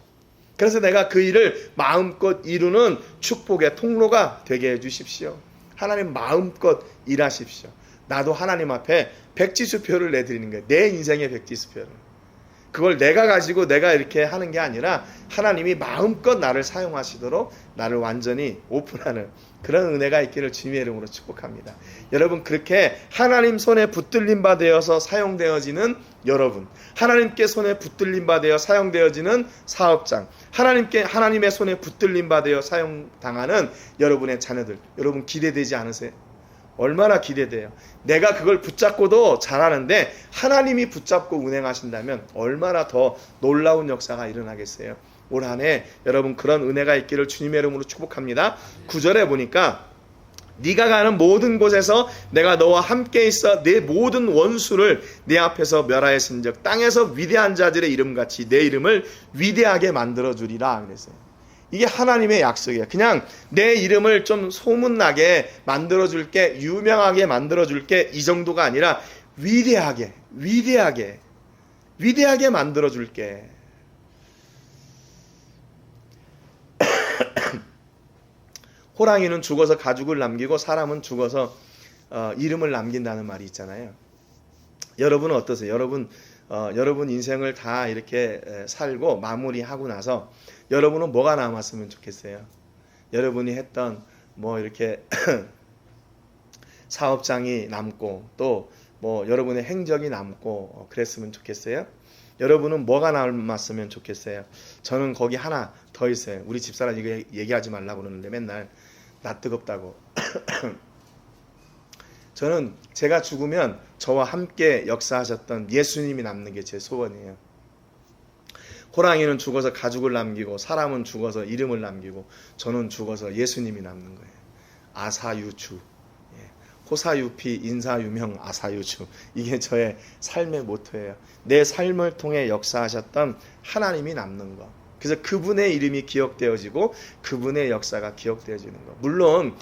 그래서 내가 그 일을 마음껏 이루는 축복의 통로가 되게 해주십시오. 하나님 마음껏 일하십시오. 나도 하나님 앞에 백지수표를 내드리는 거예요. 내 인생의 백지수표를. 그걸 내가 가지고 내가 이렇게 하는 게 아니라 하나님이 마음껏 나를 사용하시도록 나를 완전히 오픈하는 그런 은혜가 있기를 주님의 이름으로 축복합니다. 여러분 그렇게 하나님 손에 붙들림 바 되어서 사용되어지는 여러분, 하나님께 손에 붙들림 바 되어 사용되어지는 사업장, 하나님의 손에 붙들림 바 되어 사용당하는 여러분의 자녀들, 여러분 기대되지 않으세요? 얼마나 기대돼요. 내가 그걸 붙잡고도 잘하는데 하나님이 붙잡고 운행하신다면 얼마나 더 놀라운 역사가 일어나겠어요. 올 한 해 여러분 그런 은혜가 있기를 주님의 이름으로 축복합니다. 9절에 보니까 네가 가는 모든 곳에서 내가 너와 함께 있어 내 모든 원수를 내 앞에서 멸하였은즉 땅에서 위대한 자들의 이름같이 내 이름을 위대하게 만들어주리라 그랬어요. 이게 하나님의 약속이에요. 그냥 내 이름을 좀 소문나게 만들어줄게, 유명하게 만들어줄게 이 정도가 아니라 위대하게 만들어줄게. 호랑이는 죽어서 가죽을 남기고 사람은 죽어서 이름을 남긴다는 말이 있잖아요. 여러분은 어떠세요? 여러분 인생을 다 이렇게 살고 마무리하고 나서 여러분은 뭐가 남았으면 좋겠어요? 여러분이 했던 뭐 이렇게 사업장이 남고 또 뭐 여러분의 행적이 남고 그랬으면 좋겠어요? 여러분은 뭐가 남았으면 좋겠어요? 저는 거기 하나 더 있어요. 우리 집사람 이거 얘기하지 말라고 그러는데 맨날 나 뜨겁다고. 저는 제가 죽으면 저와 함께 역사하셨던 예수님이 남는 게 제 소원이에요. 호랑이는 죽어서 가죽을 남기고 사람은 죽어서 이름을 남기고 저는 죽어서 예수님이 남는 거예요. 아사유주, 호사유피 인사유명 아사유주, 이게 저의 삶의 모토예요. 내 삶을 통해 역사하셨던 하나님이 남는 거. 그래서 그분의 이름이 기억되어지고 그분의 역사가 기억되어지는 거. 물론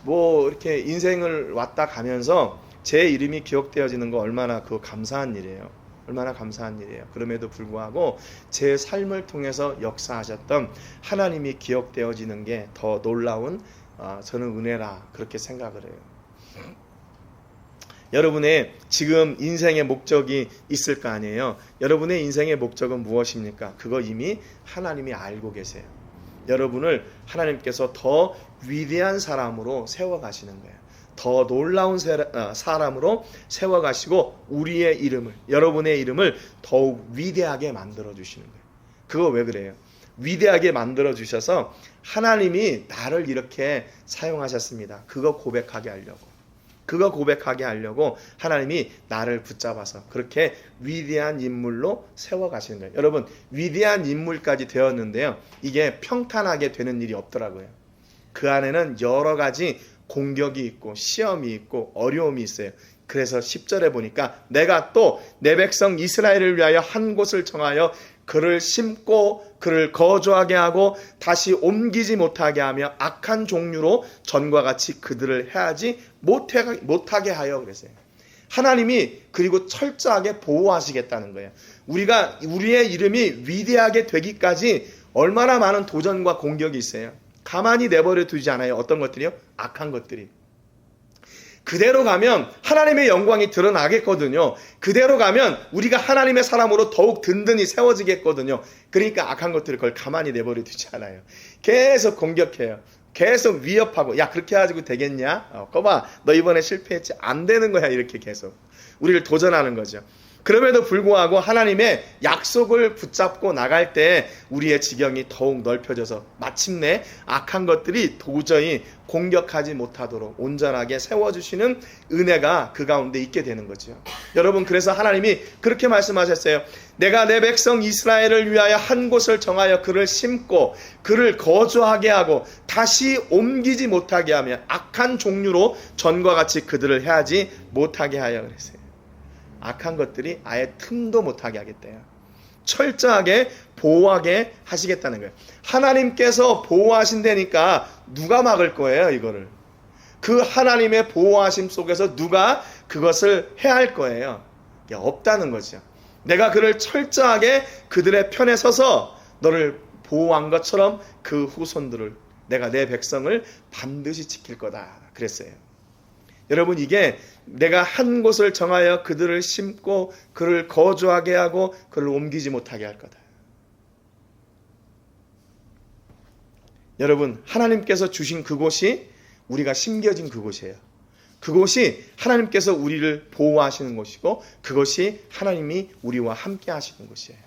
뭐 이렇게 인생을 왔다 가면서 제 이름이 기억되어지는 거 얼마나 그 감사한 일이에요. 얼마나 감사한 일이에요. 그럼에도 불구하고 제 삶을 통해서 역사하셨던 하나님이 기억되어지는 게 더 놀라운 저는 은혜라 그렇게 생각을 해요. 여러분의 지금 인생의 목적이 있을 거 아니에요. 여러분의 인생의 목적은 무엇입니까? 그거 이미 하나님이 알고 계세요. 여러분을 하나님께서 더 위대한 사람으로 세워가시는 거예요. 더 놀라운 사람으로 세워가시고 우리의 이름을, 여러분의 이름을 더욱 위대하게 만들어주시는 거예요. 그거 왜 그래요? 위대하게 만들어 주셔서 하나님이 나를 이렇게 사용하셨습니다. 그거 고백하게 하려고 하나님이 나를 붙잡아서 그렇게 위대한 인물로 세워가시는 거예요. 여러분, 위대한 인물까지 되었는데요, 이게 평탄하게 되는 일이 없더라고요. 그 안에는 여러 가지 공격이 있고 시험이 있고 어려움이 있어요. 그래서 10절에 보니까 내가 또 내 백성 이스라엘을 위하여 한 곳을 정하여 그를 심고 그를 거주하게 하고 다시 옮기지 못하게 하며 악한 종류로 전과 같이 그들을 해하지 못하게 하여 그랬어요. 하나님이 그리고 철저하게 보호하시겠다는 거예요. 우리의 이름이 위대하게 되기까지 얼마나 많은 도전과 공격이 있어요. 가만히 내버려 두지 않아요. 어떤 것들이요? 악한 것들이. 그대로 가면 하나님의 영광이 드러나겠거든요. 그대로 가면 우리가 하나님의 사람으로 더욱 든든히 세워지겠거든요. 그러니까 악한 것들을 그걸 가만히 내버려 두지 않아요. 계속 공격해요. 계속 위협하고, 야, 그렇게 해가지고 되겠냐? 거봐, 너 이번에 실패했지? 안 되는 거야. 이렇게 계속 우리를 도전하는 거죠. 그럼에도 불구하고 하나님의 약속을 붙잡고 나갈 때 우리의 지경이 더욱 넓혀져서 마침내 악한 것들이 도저히 공격하지 못하도록 온전하게 세워주시는 은혜가 그 가운데 있게 되는 거죠. 여러분, 그래서 하나님이 그렇게 말씀하셨어요. 내가 내 백성 이스라엘을 위하여 한 곳을 정하여 그를 심고 그를 거주하게 하고 다시 옮기지 못하게 하며 악한 종류로 전과 같이 그들을 해하지 못하게 하여 그랬어요. 악한 것들이 아예 틈도 못하게 하겠대요. 철저하게 보호하게 하시겠다는 거예요. 하나님께서 보호하신다니까 누가 막을 거예요, 이거를. 그 하나님의 보호하심 속에서 누가 그것을 해야 할 거예요. 없다는 거죠. 내가 그를 철저하게 그들의 편에 서서 너를 보호한 것처럼 그 후손들을, 내가 내 백성을 반드시 지킬 거다 그랬어요. 여러분, 이게 내가 한 곳을 정하여 그들을 심고 그를 거주하게 하고 그를 옮기지 못하게 할 거다. 여러분, 하나님께서 주신 그곳이 우리가 심겨진 그곳이에요. 그곳이 하나님께서 우리를 보호하시는 곳이고 그것이 하나님이 우리와 함께 하시는 곳이에요.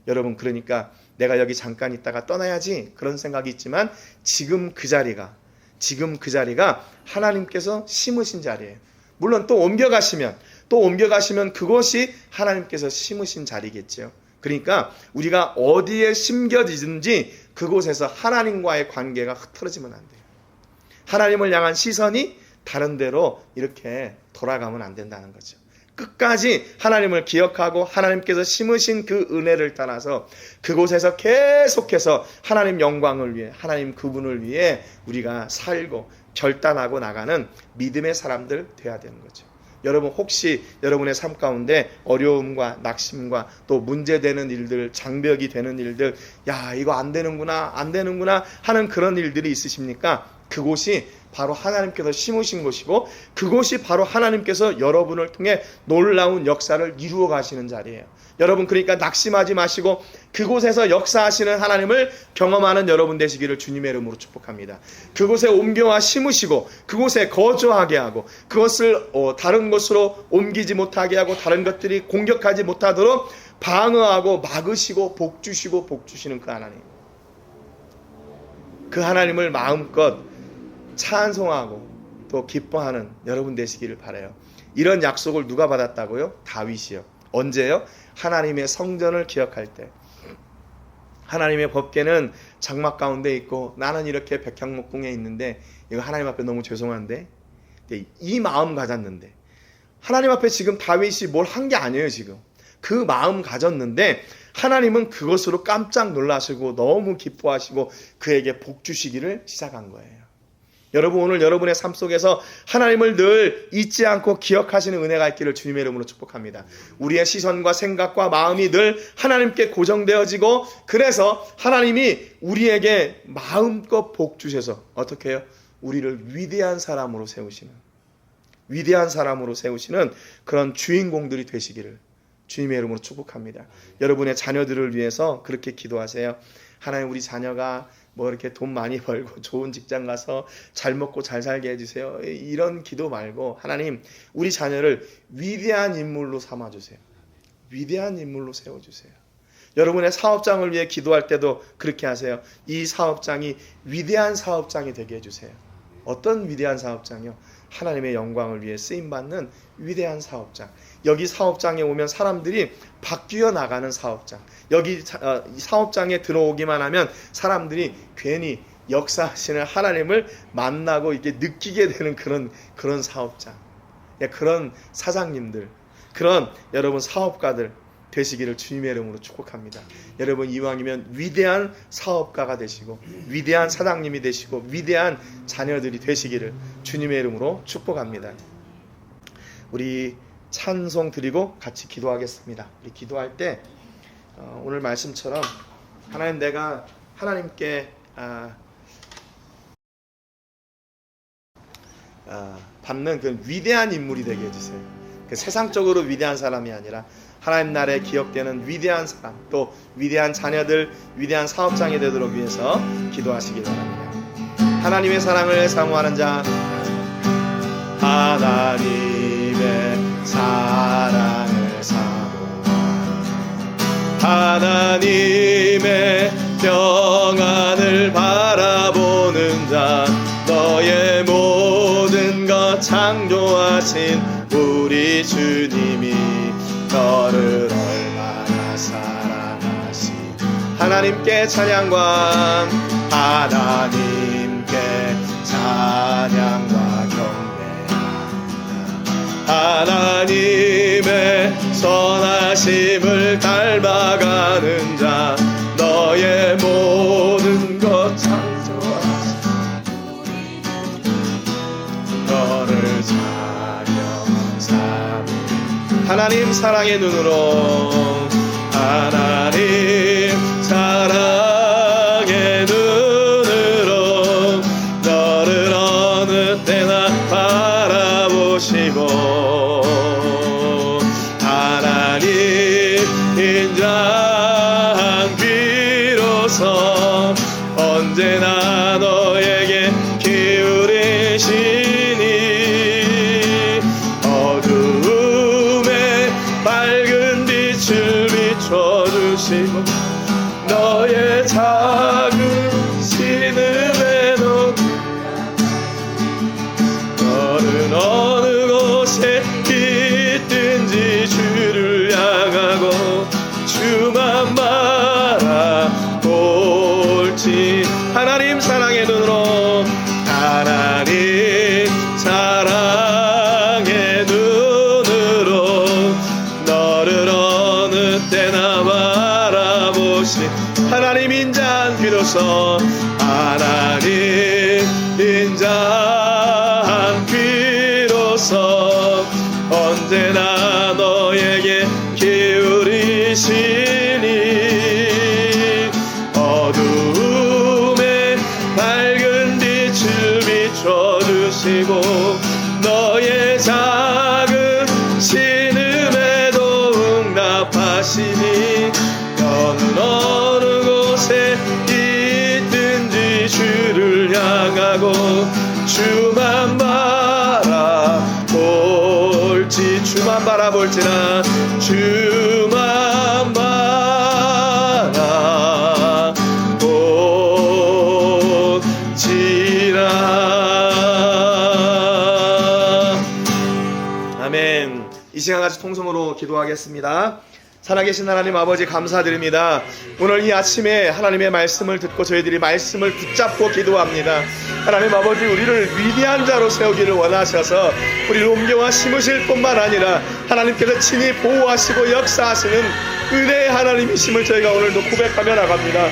여러분, 그러니까 내가 여기 잠깐 있다가 떠나야지 그런 생각이 있지만 지금 그 자리가 하나님께서 심으신 자리예요. 물론 또 옮겨가시면 그것이 하나님께서 심으신 자리겠죠. 그러니까 우리가 어디에 심겨지든지 그곳에서 하나님과의 관계가 흐트러지면 안 돼요. 하나님을 향한 시선이 다른 데로 이렇게 돌아가면 안 된다는 거죠. 끝까지 하나님을 기억하고 하나님께서 심으신 그 은혜를 따라서 그곳에서 계속해서 하나님 영광을 위해, 하나님 그분을 위해 우리가 살고 결단하고 나가는 믿음의 사람들 되어야 되는 거죠. 여러분, 혹시 여러분의 삶 가운데 어려움과 낙심과 또 문제되는 일들, 장벽이 되는 일들, 야, 이거 안 되는구나 하는 그런 일들이 있으십니까? 그곳이 바로 하나님께서 심으신 곳이고 그곳이 바로 하나님께서 여러분을 통해 놀라운 역사를 이루어 가시는 자리예요. 여러분, 그러니까 낙심하지 마시고 그곳에서 역사하시는 하나님을 경험하는 여러분 되시기를 주님의 이름으로 축복합니다. 그곳에 옮겨와 심으시고 그곳에 거주하게 하고 그것을 다른 곳으로 옮기지 못하게 하고 다른 것들이 공격하지 못하도록 방어하고 막으시고 복 주시는 그 하나님, 그 하나님을 마음껏 찬송하고 또 기뻐하는 여러분 되시기를 바라요. 이런 약속을 누가 받았다고요? 다윗이요. 언제요? 하나님의 성전을 기억할 때. 하나님의 법궤는 장막 가운데 있고 나는 이렇게 백향목궁에 있는데 이거 하나님 앞에 너무 죄송한데 이 마음 가졌는데, 하나님 앞에 지금 다윗이 뭘 한 게 아니에요. 지금 그 마음 가졌는데 하나님은 그것으로 깜짝 놀라시고 너무 기뻐하시고 그에게 복 주시기를 시작한 거예요. 여러분, 오늘 여러분의 삶 속에서 하나님을 늘 잊지 않고 기억하시는 은혜가 있기를 주님의 이름으로 축복합니다. 우리의 시선과 생각과 마음이 늘 하나님께 고정되어지고 그래서 하나님이 우리에게 마음껏 복 주셔서 어떻게 해요? 우리를 위대한 사람으로 세우시는 그런 주인공들이 되시기를 주님의 이름으로 축복합니다. 여러분의 자녀들을 위해서 그렇게 기도하세요. 하나님, 우리 자녀가 뭐 이렇게 돈 많이 벌고 좋은 직장 가서 잘 먹고 잘 살게 해주세요. 이런 기도 말고 하나님, 우리 자녀를 위대한 인물로 삼아주세요. 위대한 인물로 세워주세요. 여러분의 사업장을 위해 기도할 때도 그렇게 하세요. 이 사업장이 위대한 사업장이 되게 해주세요. 어떤 위대한 사업장이요? 하나님의 영광을 위해 쓰임받는 위대한 사업장. 여기 사업장에 오면 사람들이 바뀌어 나가는 사업장. 여기 사업장에 들어오기만 하면 사람들이 괜히 역사하시는 하나님을 만나고 이게 느끼게 되는 그런 사업장. 그런 사장님들, 그런 여러분 사업가들 되시기를 주님의 이름으로 축복합니다. 여러분 이왕이면 위대한 사업가가 되시고 위대한 사장님이 되시고 위대한 자녀들이 되시기를 주님의 이름으로 축복합니다. 우리 찬송 드리고 같이 기도하겠습니다. 우리 기도할 때 오늘 말씀처럼 하나님, 내가 하나님께 받는 그 위대한 인물이 되게 해주세요. 그 세상적으로 위대한 사람이 아니라 하나님 나라에 기억되는 위대한 사람, 또 위대한 자녀들, 위대한 사업장이 되도록 위해서 기도하시기 바랍니다. 하나님의 사랑을 사모하는 자, 하나님의 사랑을 사모하는 자, 하나님의 평안을 바라보는 자, 너의 모든 것 창조하신 우리 주님이 너를 얼마나 사랑하시. 하나님께 찬양과 하나님께 찬양과 경배합니다. 하나님의 선하심을 닮아가는 자, 너의 모든 것 창조하신 너를 사려 삼. 하나님 사랑의 눈으로, 하나님 사랑의 눈으로 너를 어느 때나 바라보시고, 하나님 인자한 귀로서 언제나 너에게 기울이시니 어두움에 밝은 빛을 비춰주시고, 너의 작은 신음에도 너는 어느 곳에 있든지 주를 향하고 주만 바라볼지. 하나님 사랑의 눈으로, 하나님 사랑의 눈으로 너를 어느 때나 바라보시. 하나님 인자한 귀로서, 하나님 인자한 귀로서 언제나 너에게 기울이시니 어두움에 밝은 빛을 비춰주시고, 너의 작은 신음에도 응답하시니 너는 어느 곳에 있든지 주를 향하고 주만 바라볼지. 주만 바라볼지라, 주만 바라볼지라. 아멘. 이 시간 같이 통성으로 기도하겠습니다. 살아계신 하나님 아버지 감사드립니다. 오늘 이 아침에 하나님의 말씀을 듣고 저희들이 말씀을 붙잡고 기도합니다. 하나님 아버지, 우리를 위대한 자로 세우기를 원하셔서 우리를 옮겨와 심으실 뿐만 아니라 하나님께서 친히 보호하시고 역사하시는 은혜의 하나님이심을 저희가 오늘도 고백하며 나갑니다.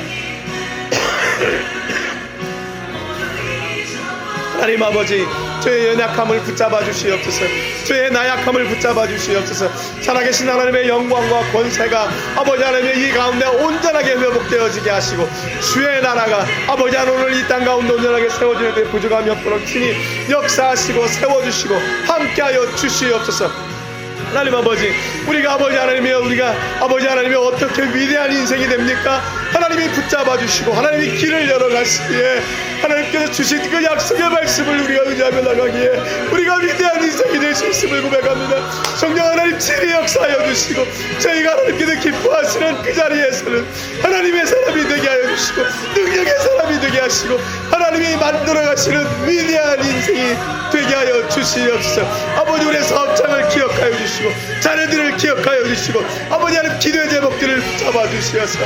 하나님 아버지, 저의 연약함을 붙잡아 주시옵소서. 저의 나약함을 붙잡아 주시옵소서. 살아계신 하나님의 영광과 권세가 아버지 하나님의 이 가운데 온전하게 회복되어지게 하시고, 주의 나라가 아버지 하나님 오늘 이 땅 가운데 온전하게 세워지는 데 부족함이 없도록 친히 역사하시고 세워주시고 함께하여 주시옵소서. 하나님 아버지, 우리가 아버지 하나님이 어떻게 위대한 인생이 됩니까? 하나님이 붙잡아 주시고 하나님이 길을 열어가시기에, 하나님께서 주신 그 약속의 말씀을 우리가 의지하며 나가기에 우리가 위대한 인생이 될 수 있음을 고백합니다. 성령 하나님 진리 역사하여 주시고 저희가 하나님께서 기뻐하시는 그 자리에서는 하나님의 사람이 되게 하여 주시고 능력의 사람이 되게 하시고 하나님이 만들어 가시는 위대한 인생이 되게 하여 주시옵소서. 아버지 우리의 사업장을 기억하여 주시고 자녀들을 기억하여 주시고 아버지 하나님 기도의 제목들을 잡아 주시어서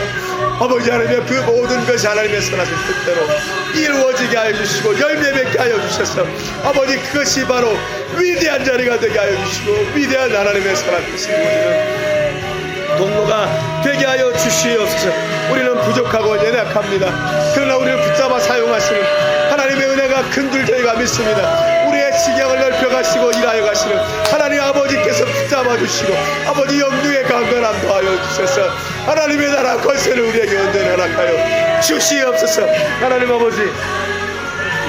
아버지 하나님의 그 모든 것이 하나님의 선하신 뜻대로 이루어지게 하여 주시고 열매 맺게 하여 주셔서 아버지 그것이 바로 위대한 자리가 되게 하여 주시고 위대한 하나님의 사랑 되신 우리는 동로가 되게 하여 주시옵소서. 우리는 부족하고 연약합니다. 그러나 우리를 붙잡아 사용하시는 하나님의 은혜가 큰줄 저희가 믿습니다. 우리의 지경을 넓혀가시고 일하여 가시는 하나님 아버지께서 붙잡아 주시고 아버지 영능의 강건함 더하여 주셔서 하나님의 나라 권세를 우리에게 온전히 허락하여 주시옵소서. 하나님 아버지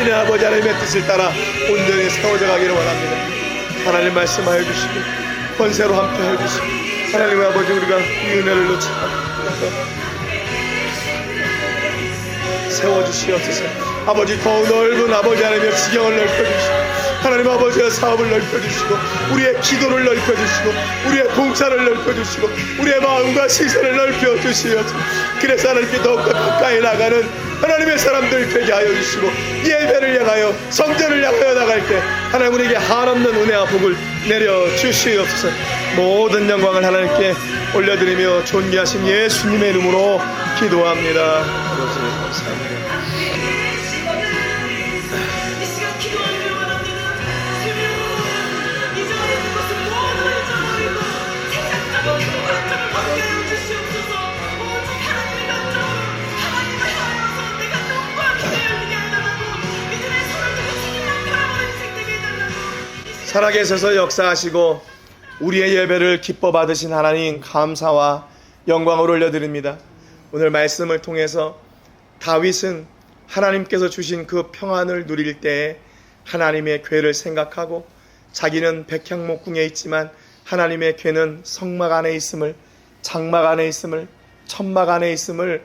이내 아버지 하나님의 뜻을 따라 온전히 세워져 가기를 원합니다. 하나님 말씀하여 주시고 권세로 함께하여 주시고 하나님의 아버지 우리가 이 은혜를 놓지 않고 세워주시옵소서. 아버지 더 넓은 아버지 하나님의 지경을 넓혀주시고 하나님 아버지의 사업을 넓혀주시고 우리의 기도를 넓혀주시고 우리의 봉사를 넓혀주시고 우리의 마음과 시선을 넓혀주시옵소서. 그래서 하나님께 더욱더 가까이 나가는 하나님의 사람들 되게 하여 주시고 예배를 향하여 성전을 향하여 나갈 때 하나님 우리에게 한없는 은혜와 복을 내려주시옵소서. 모든 영광을 하나님께 올려드리며 존귀하신 예수님의 이름으로 기도합니다. 아버지 감사합니다. 살아계셔서 역사하시고 우리의 예배를 기뻐 받으신 하나님 감사와 영광을 올려드립니다. 오늘 말씀을 통해서 다윗은 하나님께서 주신 그 평안을 누릴 때에 하나님의 궤를 생각하고 자기는 백향목궁에 있지만 하나님의 궤는 성막 안에 있음을, 장막 안에 있음을, 천막 안에 있음을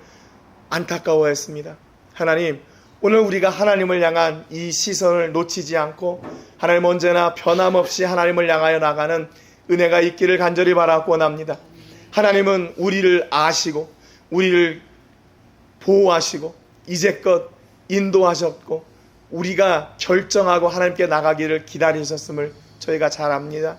안타까워했습니다. 하나님, 오늘 우리가 하나님을 향한 이 시선을 놓치지 않고 하나님 언제나 변함없이 하나님을 향하여 나가는 은혜가 있기를 간절히 바라고 원합니다. 하나님은 우리를 아시고 우리를 보호하시고 이제껏 인도하셨고 우리가 결정하고 하나님께 나가기를 기다리셨음을 저희가 잘 압니다.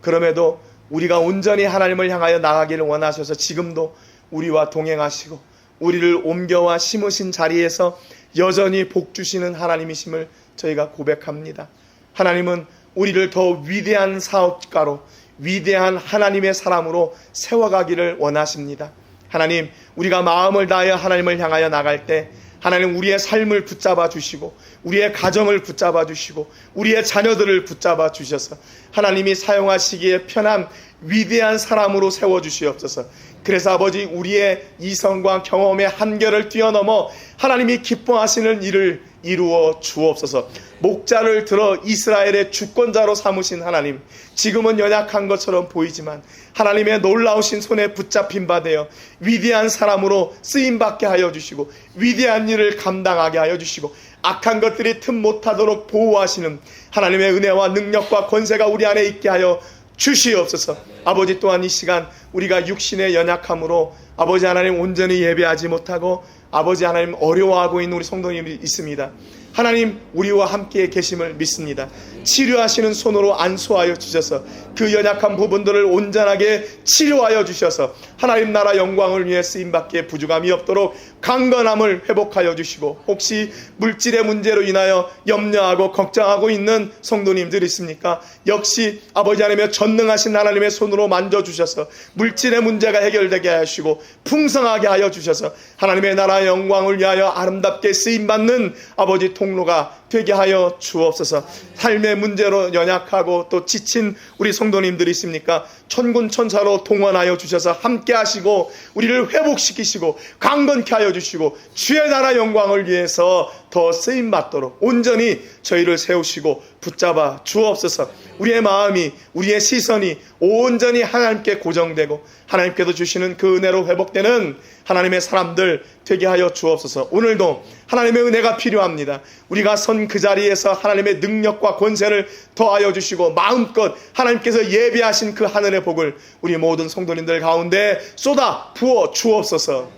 그럼에도 우리가 온전히 하나님을 향하여 나가기를 원하셔서 지금도 우리와 동행하시고 우리를 옮겨와 심으신 자리에서 여전히 복 주시는 하나님이심을 저희가 고백합니다. 하나님은 우리를 더 위대한 사업가로 위대한 하나님의 사람으로 세워가기를 원하십니다. 하나님, 우리가 마음을 다하여 하나님을 향하여 나갈 때 하나님 우리의 삶을 붙잡아 주시고 우리의 가정을 붙잡아 주시고 우리의 자녀들을 붙잡아 주셔서 하나님이 사용하시기에 편한 위대한 사람으로 세워주시옵소서. 그래서 아버지 우리의 이성과 경험의 한계를 뛰어넘어 하나님이 기뻐하시는 일을 이루어 주옵소서. 목자를 들어 이스라엘의 주권자로 삼으신 하나님, 지금은 연약한 것처럼 보이지만 하나님의 놀라우신 손에 붙잡힌 바 되어 위대한 사람으로 쓰임받게 하여 주시고 위대한 일을 감당하게 하여 주시고 악한 것들이 틈 못하도록 보호하시는 하나님의 은혜와 능력과 권세가 우리 안에 있게 하여 주시옵소서. 아버지 또한 이 시간 우리가 육신의 연약함으로 아버지 하나님 온전히 예배하지 못하고 아버지 하나님 어려워하고 있는 우리 성도님이 있습니다. 하나님 우리와 함께 계심을 믿습니다. 치료하시는 손으로 안수하여 주셔서 그 연약한 부분들을 온전하게 치료하여 주셔서 하나님 나라 영광을 위해 쓰임받기에 부족함이 없도록 강건함을 회복하여 주시고, 혹시 물질의 문제로 인하여 염려하고 걱정하고 있는 성도님들 있습니까? 역시 아버지 하나님의 전능하신 하나님의 손으로 만져주셔서 물질의 문제가 해결되게 하시고 풍성하게 하여 주셔서 하나님의 나라 영광을 위하여 아름답게 쓰임받는 아버지 통로가 되게 하여 주옵소서. 삶의 문제로 연약하고 또 지친 우리 성도님들이 있습니까? 천군천사로 동원하여 주셔서 함께 하시고 우리를 회복시키시고 강건케 하여 주시고 주의 나라 영광을 위해서 더 쓰임받도록 온전히 저희를 세우시고 붙잡아 주옵소서. 우리의 마음이, 우리의 시선이 온전히 하나님께 고정되고 하나님께서 주시는 그 은혜로 회복되는 하나님의 사람들 되게 하여 주옵소서. 오늘도 하나님의 은혜가 필요합니다. 우리가 선 그 자리에서 하나님의 능력과 권세를 더하여 주시고 마음껏 하나님께서 예비하신 그 하늘의 복을 우리 모든 성도님들 가운데 쏟아 부어 주옵소서.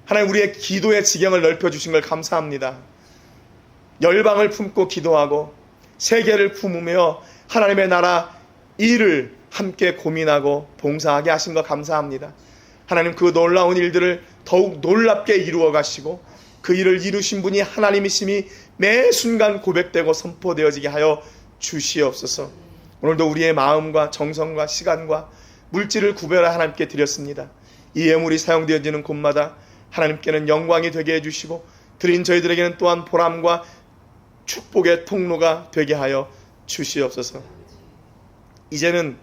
하나님, 우리의 기도의 지경을 넓혀주신 걸 감사합니다. 열방을 품고 기도하고 세계를 품으며 하나님의 나라 일을 함께 고민하고 봉사하게 하신 거 감사합니다. 하나님, 그 놀라운 일들을 더욱 놀랍게 이루어 가시고 그 일을 이루신 분이 하나님이심이 매 순간 고백되고 선포되어지게 하여 주시옵소서. 오늘도 우리의 마음과 정성과 시간과 물질을 구별하여 하나님께 드렸습니다. 이 예물이 사용되어지는 곳마다 하나님께는 영광이 되게 해주시고 드린 저희들에게는 또한 보람과 축복의 통로가 되게 하여 주시옵소서. 이제는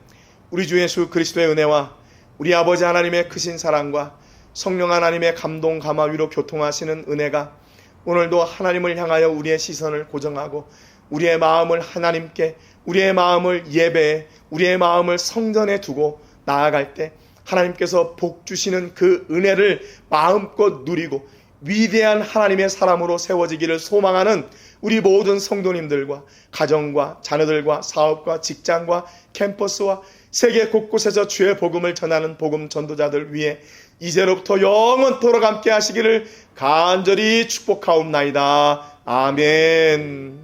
우리 주 예수 그리스도의 은혜와 우리 아버지 하나님의 크신 사랑과 성령 하나님의 감동 감화 위로 교통하시는 은혜가 오늘도 하나님을 향하여 우리의 시선을 고정하고 우리의 마음을 하나님께, 우리의 마음을 예배에, 우리의 마음을 성전에 두고 나아갈 때 하나님께서 복 주시는 그 은혜를 마음껏 누리고 위대한 하나님의 사람으로 세워지기를 소망하는 우리 모든 성도님들과 가정과 자녀들과 사업과 직장과 캠퍼스와 세계 곳곳에서 주의 복음을 전하는 복음 전도자들 위해 이제로부터 영원토록 함께 하시기를 간절히 축복하옵나이다. 아멘.